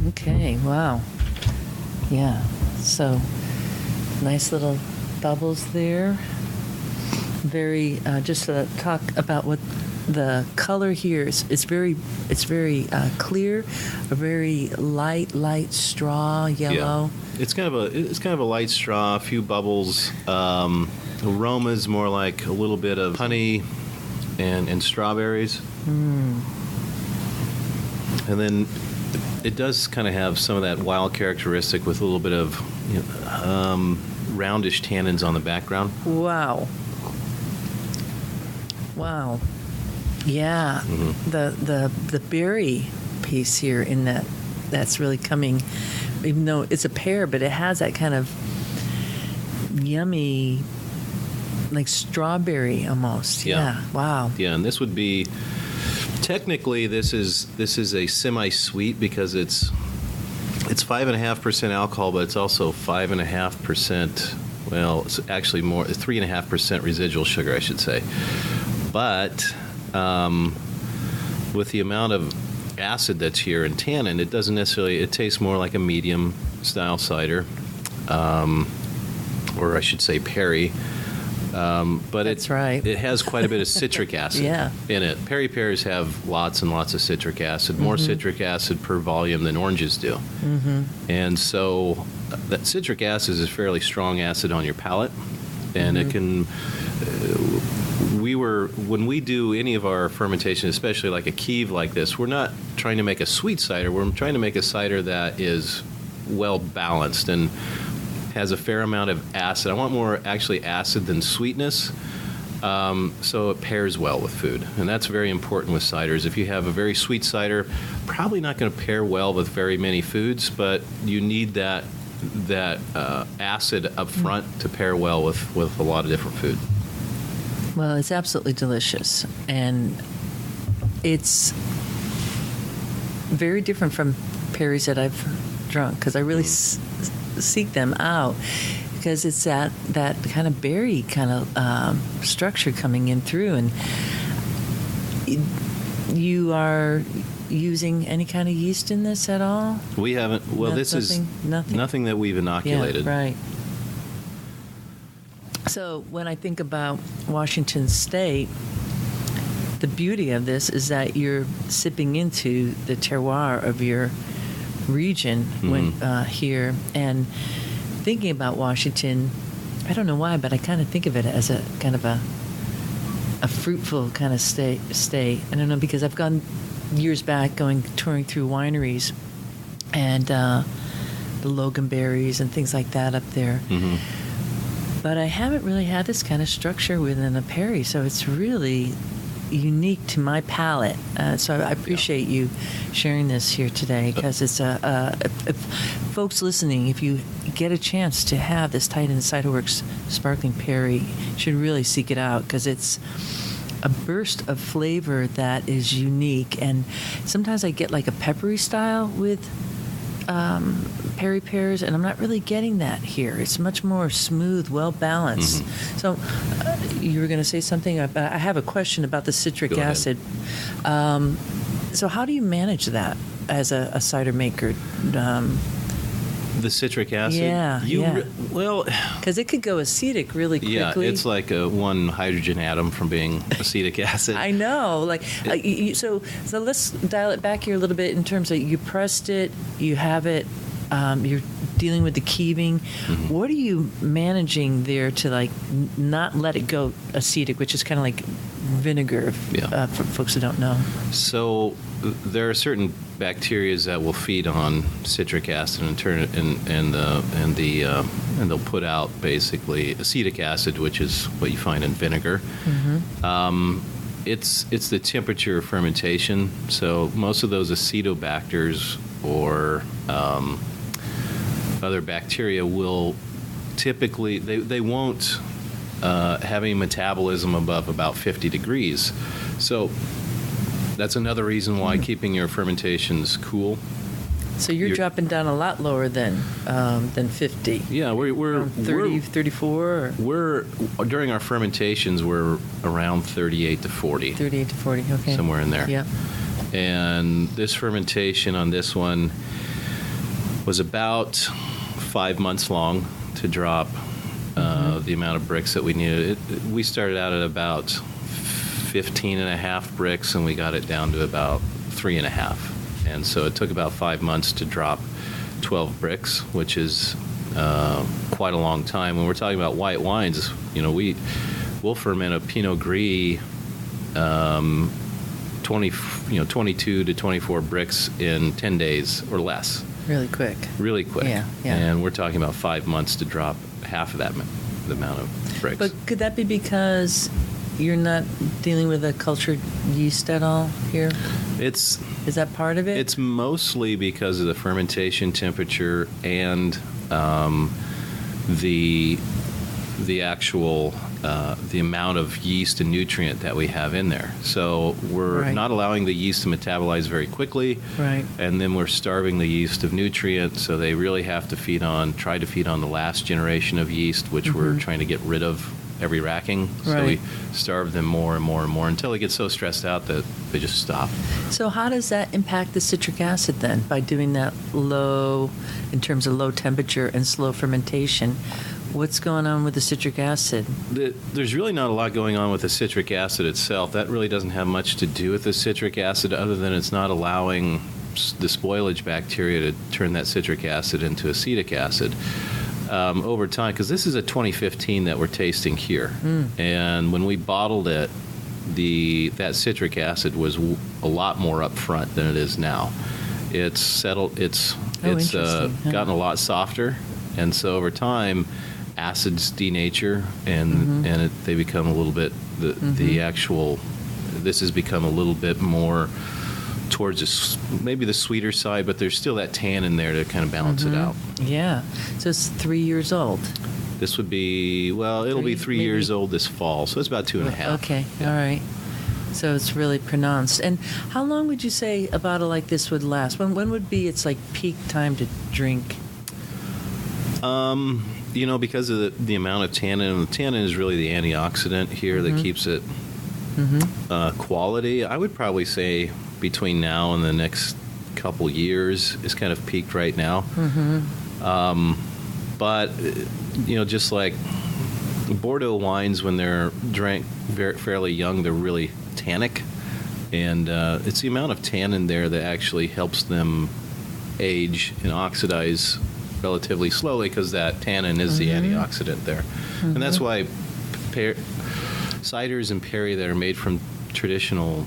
Okay, wow. Yeah, so nice little bubbles there. Very, just to talk about what the color here is. It's very clear, a very light straw yellow. Yeah. It's kind of a light straw, a few bubbles. Aroma is more like a little bit of honey and strawberries. And then it does kind of have some of that wild characteristic with a little bit of roundish tannins on the background. Wow. Yeah. The berry piece here in that's really coming, even though it's a pear, but it has that kind of yummy, like strawberry almost. Yeah. Wow. Yeah, and this would be, technically this is a semi-sweet, because it's 5.5% alcohol, but it's also 5.5%. Well, it's actually more, 3.5% residual sugar, I should say. But with the amount of acid that's here in tannin, it doesn't necessarily, it tastes more like a medium style cider, or I should say perry. But that's right. It has quite a bit of citric acid in it. Perry pears have lots and lots of citric acid, more citric acid per volume than oranges do. And so that citric acid is a fairly strong acid on your palate, and it can... when we do any of our fermentation, especially like a keeve like this, we're not trying to make a sweet cider. We're trying to make a cider that is well balanced and has a fair amount of acid. I want more actually acid than sweetness, so it pairs well with food. And that's very important with ciders. If you have a very sweet cider, probably not going to pair well with very many foods, but you need that acid up front to pair well with a lot of different food. Well, it's absolutely delicious, and it's very different from perries that I've drunk, because I really seek them out, because it's that kind of berry kind of structure coming in through, and you are using any kind of yeast in this at all? We haven't. Well, this is nothing that we've inoculated. Yeah, right. So when I think about Washington State, the beauty of this is that you're sipping into the terroir of your region here, and thinking about Washington, I don't know why, but I kind of think of it as a kind of a fruitful kind of stay. I don't know, because I've gone years back touring through wineries and the Loganberries and things like that up there. Mm-hmm. But I haven't really had this kind of structure within a Perry, so it's really unique to my palate. So I appreciate you sharing this here today, because it's if folks listening, if you get a chance to have this Tieton Cider Works Sparkling Perry, you should really seek it out, because it's a burst of flavor that is unique. And sometimes I get like a peppery style with Perry Pears, and I'm not really getting that here. It's much more smooth, well balanced. Mm-hmm. So you were going to say something about, I have a question about the citric acid. So how do you manage that as a cider maker? The citric acid? Yeah. Well, because it could go acetic really quickly. Yeah, it's like one hydrogen atom from being acetic acid. I know. So let's dial it back here a little bit in terms of, you pressed it, you have it, you're dealing with the keeving. Mm-hmm. What are you managing there to not let it go acetic, which is kind of like vinegar for folks who don't know? So there are certain bacteria that will feed on citric acid and turn it and they'll put out basically acetic acid, which is what you find in vinegar. Mm-hmm. It's the temperature of fermentation. So most of those acetobacters or other bacteria will typically they won't have any metabolism above about 50 degrees. So that's another reason why keeping your fermentations cool. So you're dropping down a lot lower than 50. Yeah, we're 30, 34. We're during our fermentations we're around 38 to 40. 38 to 40. Okay. Somewhere in there. Yeah. And this fermentation on this one was about 5 months long to drop the amount of bricks that we needed. We started out at about 15 and a half bricks, and we got it down to about 3.5. And so it took about 5 months to drop 12 bricks, which is quite a long time. When we're talking about white wines, we'll ferment a Pinot Gris 22 to 24 bricks in 10 days or less. Really quick. Yeah. And we're talking about 5 months to drop half of that the amount of bricks. But could that be because you're not dealing with a cultured yeast at all here? Is that part of it? It's mostly because of the fermentation temperature and the actual the amount of yeast and nutrient that we have in there. So we're not allowing the yeast to metabolize very quickly, and then we're starving the yeast of nutrient. So they really have to try to feed on the last generation of yeast, which we're trying to get rid of every racking. So we starve them more and more and more until they get so stressed out that they just stop. So how does that impact the citric acid then, by doing that in terms of low temperature and slow fermentation? What's going on with the citric acid? There's really not a lot going on with the citric acid itself. That really doesn't have much to do with the citric acid, other than it's not allowing the spoilage bacteria to turn that citric acid into acetic acid. Over time, because this is a 2015 that we're tasting here, and when we bottled it, that citric acid was a lot more up front than it is now. It's settled. It's gotten a lot softer, and so over time, acids denature, and they become a little bit the actual. This has become a little bit more towards maybe the sweeter side, but there's still that tan in there to kind of balance it out. Yeah. So it's 3 years old. This would be, it'll be 3 years old this fall, so it's about 2.5. Okay. Yeah. All right. So it's really pronounced. And how long would you say a bottle like this would last? When would be its peak time to drink? Because of the amount of tannin, and the tannin is really the antioxidant here that keeps it quality. I would probably say between now and the next couple years is kind of peaked right now. But just like Bordeaux wines, when they're drank fairly young, they're really tannic, and it's the amount of tannin there that actually helps them age and oxidize relatively slowly, because that tannin is the antioxidant there. And that's why ciders and perry that are made from traditional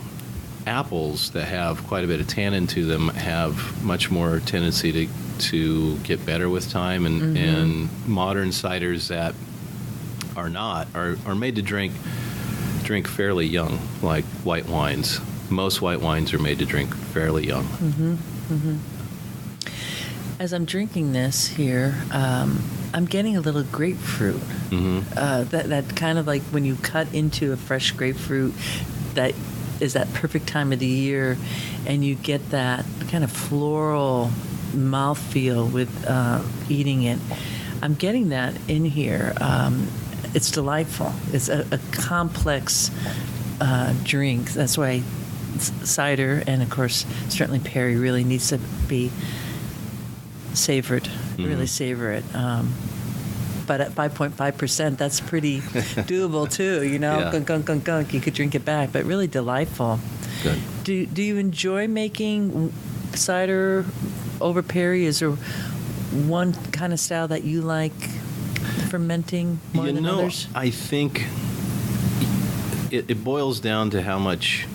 apples that have quite a bit of tannin to them have much more tendency to get better with time, and modern ciders that are not are made to drink fairly young, like white wines. Most white wines are made to drink fairly young. As I'm drinking this here, I'm getting a little grapefruit. That kind of like when you cut into a fresh grapefruit, that is that perfect time of the year, and you get that kind of floral mouthfeel with eating it. I'm getting that in here. It's delightful. It's a complex drink. That's why cider, and of course certainly perry, really needs to be savored. Really savor it. But at 5.5%, that's pretty doable too. Gunk, gunk. You could drink it back, but really delightful. Good. Do you enjoy making cider over perry? Is there one kind of style that you like fermenting more than others? I think it boils down to how much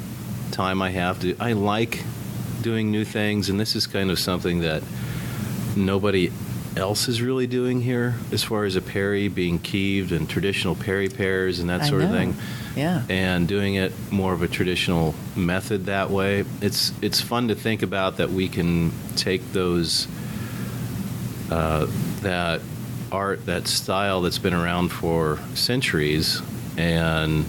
time I have. I like doing new things, and this is kind of something that nobody else is really doing here, as far as a perry being keeved and traditional Perry Pears and that sort of thing. Yeah. And doing it more of a traditional method that way. It's fun to think about that we can take those that art, that style that's been around for centuries, and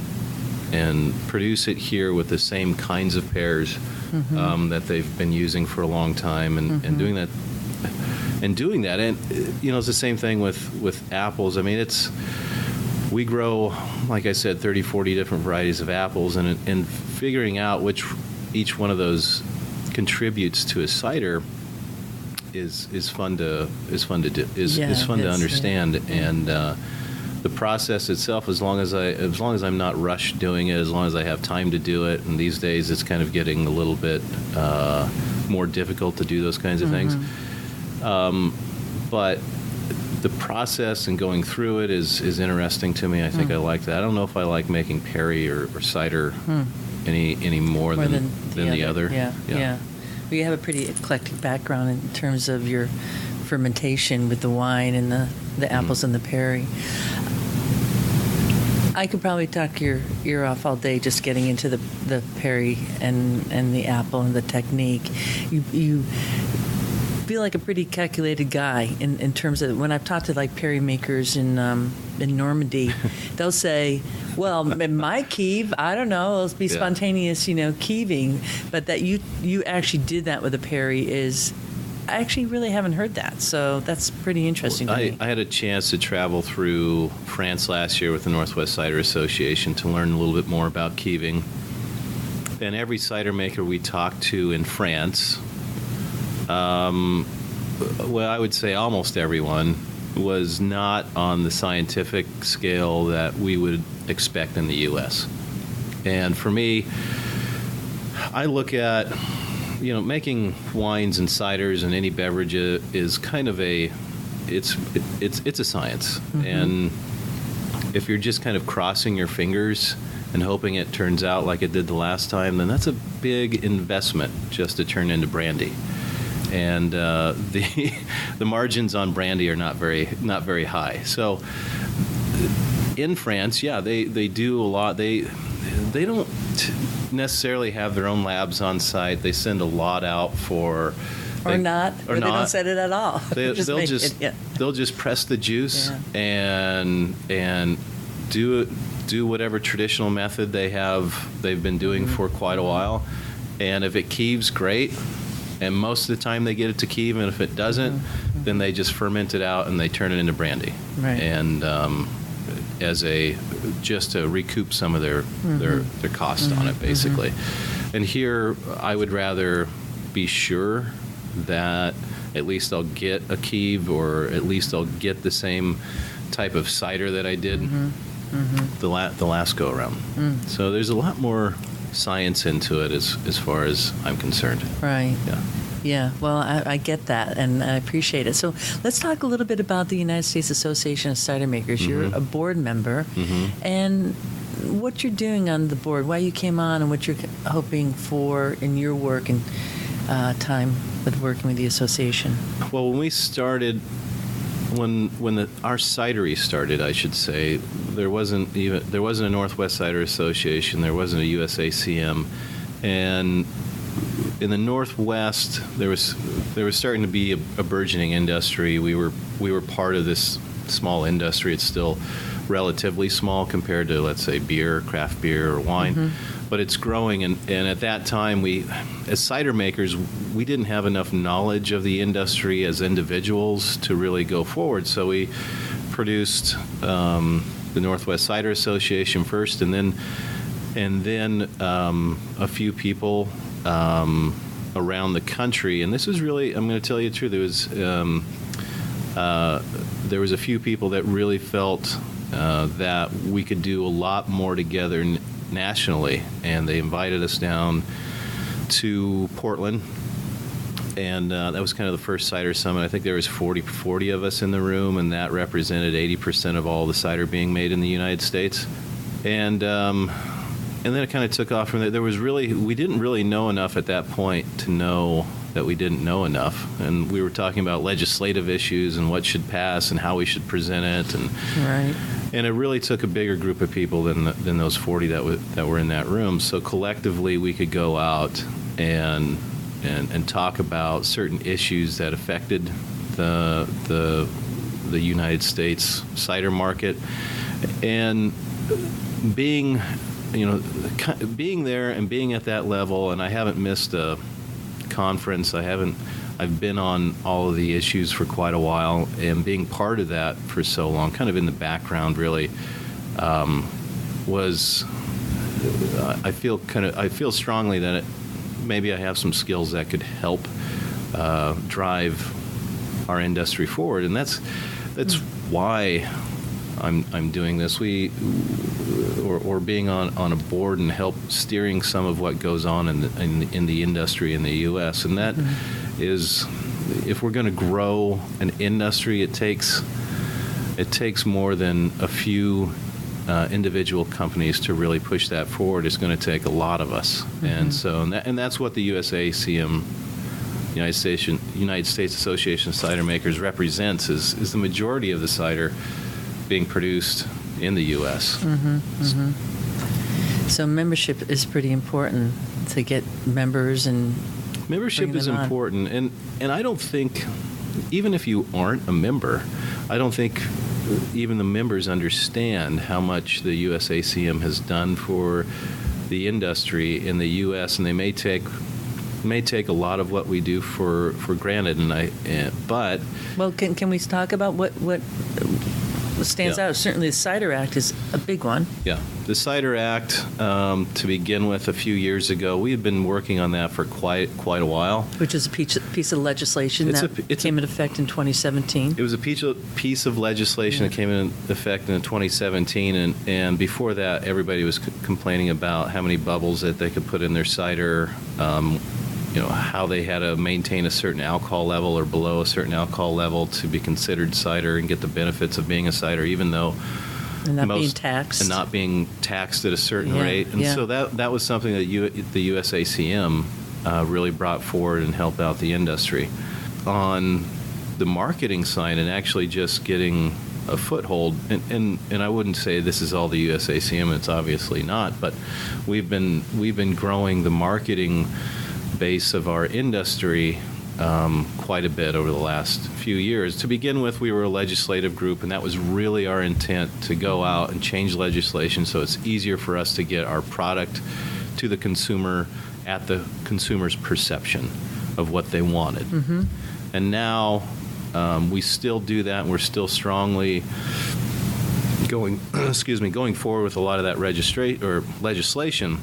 produce it here with the same kinds of pears that they've been using for a long time, and doing that. And it's the same thing with apples. I mean, we grow, like I said, 30, 40 different varieties of apples, and figuring out which each one of those contributes to a cider is fun to understand. Yeah. And the process itself, as long as I'm not rushed doing it, as long as I have time to do it, and these days it's kind of getting a little bit more difficult to do those kinds of things. But the process and going through it is interesting to me. I think I like that. I don't know if I like making perry or cider any more than the other. Yeah. Well, you have a pretty eclectic background in terms of your fermentation with the wine and the apples and the perry. I could probably talk your ear off all day just getting into the perry and the apple and the technique. You feel like a pretty calculated guy in terms of, when I've talked to like perry makers in Normandy, they'll say, well, my keeve, I don't know, it'll be spontaneous, keeving, but that you actually did that with a perry is, I actually really haven't heard that, so that's pretty interesting to me. I had a chance to travel through France last year with the Northwest Cider Association to learn a little bit more about keeving. And every cider maker we talked to in France, well, I would say almost everyone, was not on the scientific scale that we would expect in the U.S. And for me, I look at, making wines and ciders and any beverage is kind of it's a science. And if you're just kind of crossing your fingers and hoping it turns out like it did the last time, then that's a big investment just to turn into brandy. And the margins on brandy are not very high. So in France, they do a lot. They don't necessarily have their own labs on site. They send a lot out for, they don't send it at all. They'll just press the juice and do whatever traditional method they've been doing for quite a while. And if it keeves, great. And most of the time they get it to keeve, and if it doesn't, then they just ferment it out and they turn it into brandy. Right. And just to recoup some of their cost on it, basically. And here, I would rather be sure that at least I'll get a Keeved, or at least I'll get the same type of cider that I did the last go around. So there's a lot more science into it as far as I'm concerned. Right. Yeah. Yeah, well, I get that, and I appreciate it. So let's talk a little bit about the United States Association of Cider Makers. You're a board member, and what you're doing on the board, why you came on, and what you're hoping for in your work and time with working with the association. Well, when we started, when our cidery started, I should say, there wasn't a Northwest Cider Association, there wasn't a USACM, and in the Northwest, there was starting to be a burgeoning industry. We were part of this small industry. It's still relatively small compared to, let's say, beer, craft beer, or wine, but it's growing. And at that time, we, as cider makers, we didn't have enough knowledge of the industry as individuals to really go forward. So we produced the Northwest Cider Association first, and then a few people around the country, and this was really, I'm going to tell you the truth, there was a few people that really felt that we could do a lot more together nationally, and they invited us down to Portland, and that was kind of the first Cider Summit. I think there was 40 of us in the room, and that represented 80% of all the cider being made in the United States. And then it kind of took off from there. We didn't really know enough at that point to know that we didn't know enough. And we were talking about legislative issues and what should pass and how we should present it. And it really took a bigger group of people than those 40 that were in that room. So collectively, we could go out and talk about certain issues that affected the United States cider market. And being there and being at that level, and I haven't missed a conference. I've been on all of the issues for quite a while, and being part of that for so long, kind of in the background, really, was. I feel strongly that maybe I have some skills that could help drive our industry forward, and that's why I'm doing this. Or being on a board and help steering some of what goes on in the industry in the U.S. And that is, if we're going to grow an industry, it takes more than a few individual companies to really push that forward. It's going to take a lot of us, and that's what the USACM, United States Association of Cider Makers, represents. Is the majority of the cider being produced in the U.S. So membership is pretty important to get members, and membership is important, and I don't think, even if you aren't a member, I don't think even the members understand how much the USACM has done for the industry in the U.S., and they may take a lot of what we do for granted. But can we talk about what stands out? Certainly the Cider Act is a big one. Yeah. The Cider Act, to begin with, a few years ago, we had been working on that for quite a while. Which is a piece of legislation that came into effect in 2017. It was a piece of legislation that came into effect in 2017, and before that, everybody was complaining about how many bubbles that they could put in their cider, how they had to maintain a certain alcohol level or below a certain alcohol level to be considered cider and get the benefits of being a cider, even though being taxed. And not being taxed at a certain rate. And so that was something that the USACM really brought forward and helped out the industry. On the marketing side, and actually just getting a foothold, and I wouldn't say this is all the USACM, it's obviously not, but we've been growing the marketing base of our industry quite a bit over the last few years. To begin with, we were a legislative group, and that was really our intent, to go out and change legislation so it's easier for us to get our product to the consumer at the consumer's perception of what they wanted. And now we still do that, and we're still strongly going forward with a lot of that legislation,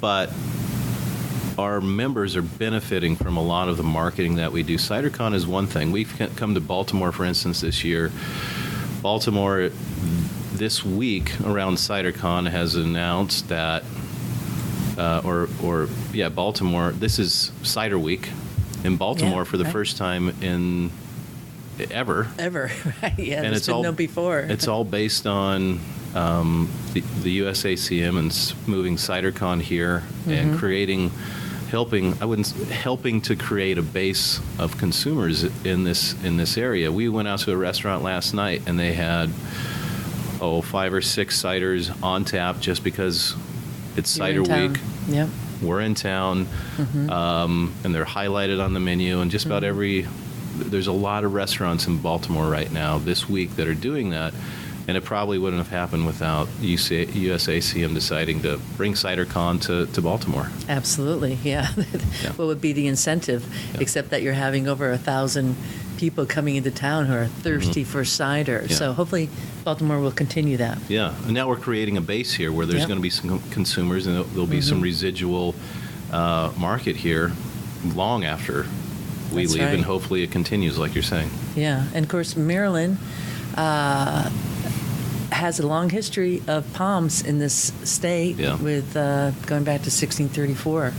but our members are benefiting from a lot of the marketing that we do. CiderCon is one thing. We've come to Baltimore, for instance, this year. Baltimore, this week around CiderCon, has announced that, Baltimore, this is Cider Week in Baltimore for the first time in ever. Ever, right? Yeah, and there's been no before. It's all based on the USACM and moving CiderCon here and helping to create a base of consumers in this area. We went out to a restaurant last night and they had 5 or 6 ciders on tap just because it's Cider Week. Yep. We're in town, and they're highlighted on the menu, and just about there's a lot of restaurants in Baltimore right now this week that are doing that, and it probably wouldn't have happened without USACM deciding to bring CiderCon to Baltimore. Absolutely, yeah. What would be the incentive, except that you're having over 1,000 people coming into town who are thirsty for cider. Yeah. So hopefully Baltimore will continue that. Yeah, and now we're creating a base here where there's going to be some consumers, and there'll be some residual market here long after we That's leave, right. and hopefully it continues, like you're saying. Yeah, and of course Maryland has a long history of palms in this state, with going back to 1634.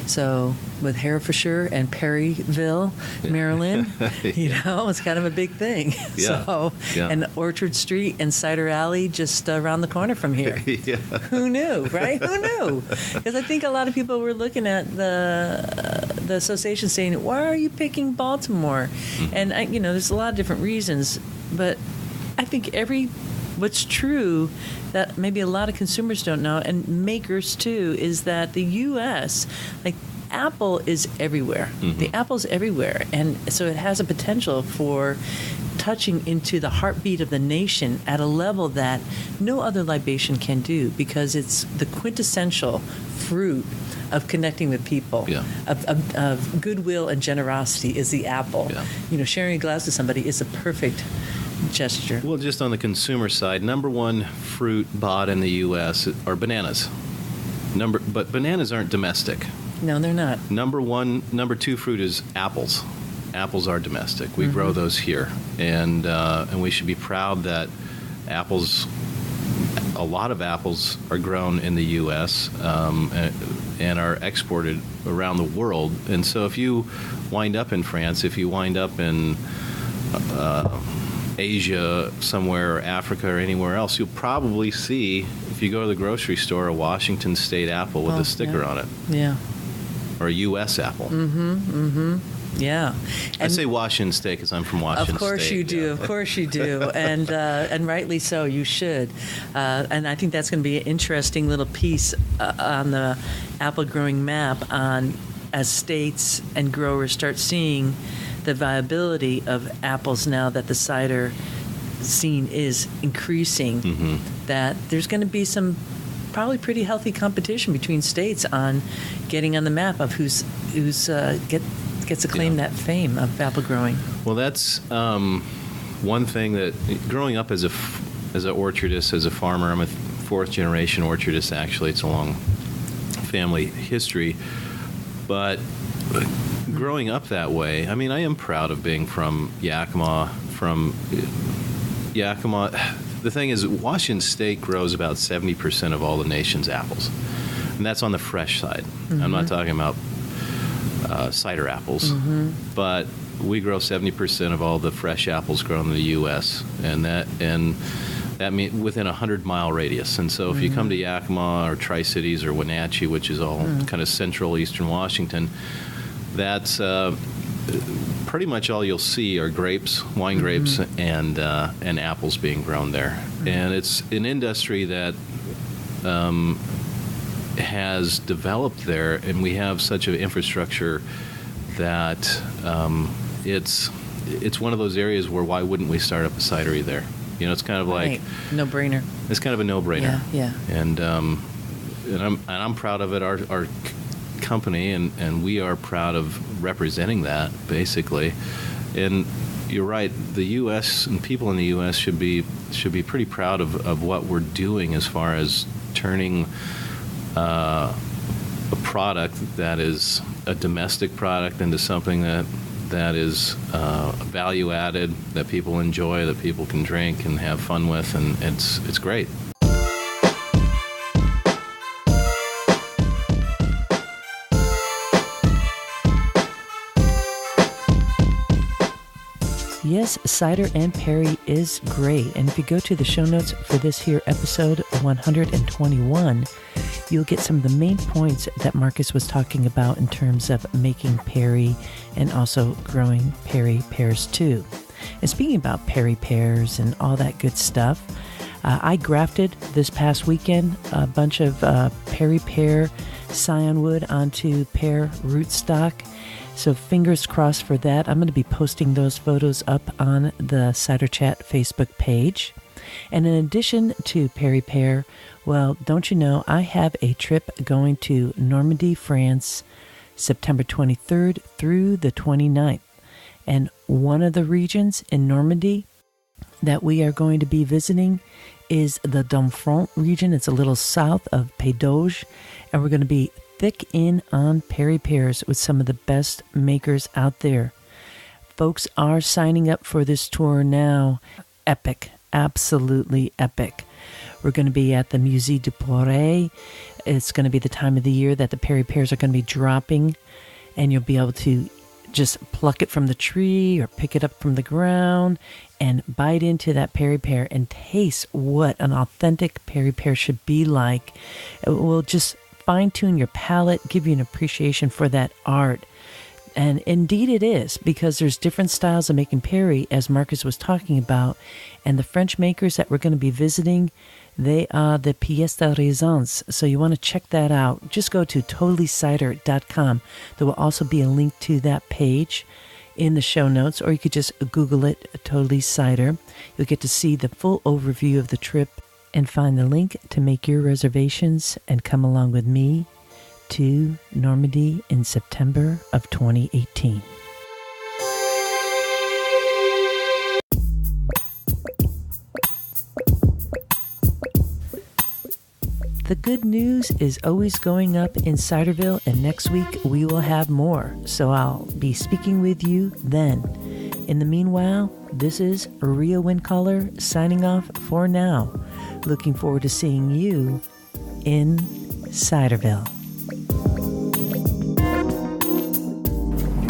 So with Herefordshire and Perryville, Maryland, it's kind of a big thing. Yeah. And Orchard Street and Cider Alley just around the corner from here. Who knew, right? Who knew? Because I think a lot of people were looking at the association saying, why are you picking Baltimore? And, there's a lot of different reasons, but I think what's true that maybe a lot of consumers don't know, and makers too, is that the U.S., apple is everywhere. The apple's everywhere. And so it has a potential for touching into the heartbeat of the nation at a level that no other libation can do, because it's the quintessential fruit of connecting with people, of goodwill and generosity is the apple. Sharing a glass with somebody is a perfect gesture. Well, just on the consumer side, number one fruit bought in the U.S. are bananas. But bananas aren't domestic. No, they're not. Number two fruit is apples. Apples are domestic. We grow those here, and we should be proud that a lot of apples are grown in the U.S. And are exported around the world. And so if you wind up in France, if you wind up in Asia somewhere, or Africa, or anywhere else, you'll probably see, if you go to the grocery store, a Washington State apple with a sticker on it. Yeah. Or a U.S. apple. Yeah. I say Washington State because I'm from Washington State. Of course you do. Of course you do. And rightly so. You should. And I think that's going to be an interesting little piece on the apple growing map as states and growers start seeing the viability of apples now that the cider scene is increasing, that there's going to be some probably pretty healthy competition between states on getting on the map of who's gets to claim that fame of apple growing. Well, that's one thing that, growing up as an orchardist, as a farmer, I'm a 4th generation orchardist actually. It's a long family history. But growing up that way, I mean, I am proud of being from Yakima. The thing is, Washington State grows about 70% of all the nation's apples. And that's on the fresh side. I'm not talking about cider apples, but we grow 70% of all the fresh apples grown in the U.S. and that means within a 100-mile radius. And so if you come to Yakima or Tri-Cities or Wenatchee, which is all kind of central eastern Washington, that's pretty much all you'll see are grapes, wine grapes, and apples being grown there. And it's an industry that has developed there, and we have such an infrastructure that it's one of those areas where why wouldn't we start up a cidery there? It's kind of like no-brainer. It's kind of a no-brainer. Yeah. And I'm proud of it. Our company and we are proud of representing that, basically. And you're right. The U.S. and people in the U.S. should be pretty proud of what we're doing as far as turning a product that is a domestic product into something that is value added, that people enjoy, that people can drink and have fun with, and it's great. Yes, cider and Perry is great. And if you go to the show notes for this here episode 121, you'll get some of the main points that Marcus was talking about in terms of making Perry and also growing Perry Pears too. And speaking about Perry Pears and all that good stuff, I grafted this past weekend a bunch of Perry Pear scion wood onto pear rootstock. So fingers crossed for that. I'm going to be posting those photos up on the Cider Chat Facebook page. And in addition to Perry Pear, well, don't you know, I have a trip going to Normandy, France, September 23rd through the 29th. And one of the regions in Normandy that we are going to be visiting is the Domfront region. It's a little south of Pédoge, and we're going to be thick in on Perry Pears with some of the best makers out there. Folks are signing up for this tour now. Epic, absolutely epic. We're going to be at the Musée du Poiret. It's going to be the time of the year that the Perry Pears are going to be dropping, and you'll be able to just pluck it from the tree or pick it up from the ground and bite into that Perry Pear and taste what an authentic Perry Pear should be like. It will just fine-tune your palate, give you an appreciation for that art. And indeed it is, because there's different styles of making Perry, as Marcus was talking about, and the French makers that we're going to be visiting, they are the pièce de résistance. So you want to check that out. Just go to totallycider.com. There will also be a link to that page in the show notes, or you could just Google it, Totally Cider. You'll get to see the full overview of the trip and find the link to make your reservations and come along with me to Normandy in September of 2018. The good news is always going up in Ciderville, and next week we will have more. So I'll be speaking with you then. In the meanwhile, this is Rio Windcaller signing off for now. Looking forward to seeing you in Ciderville.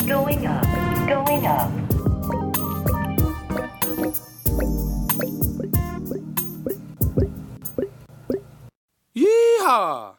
Going up, going up. Yeehaw!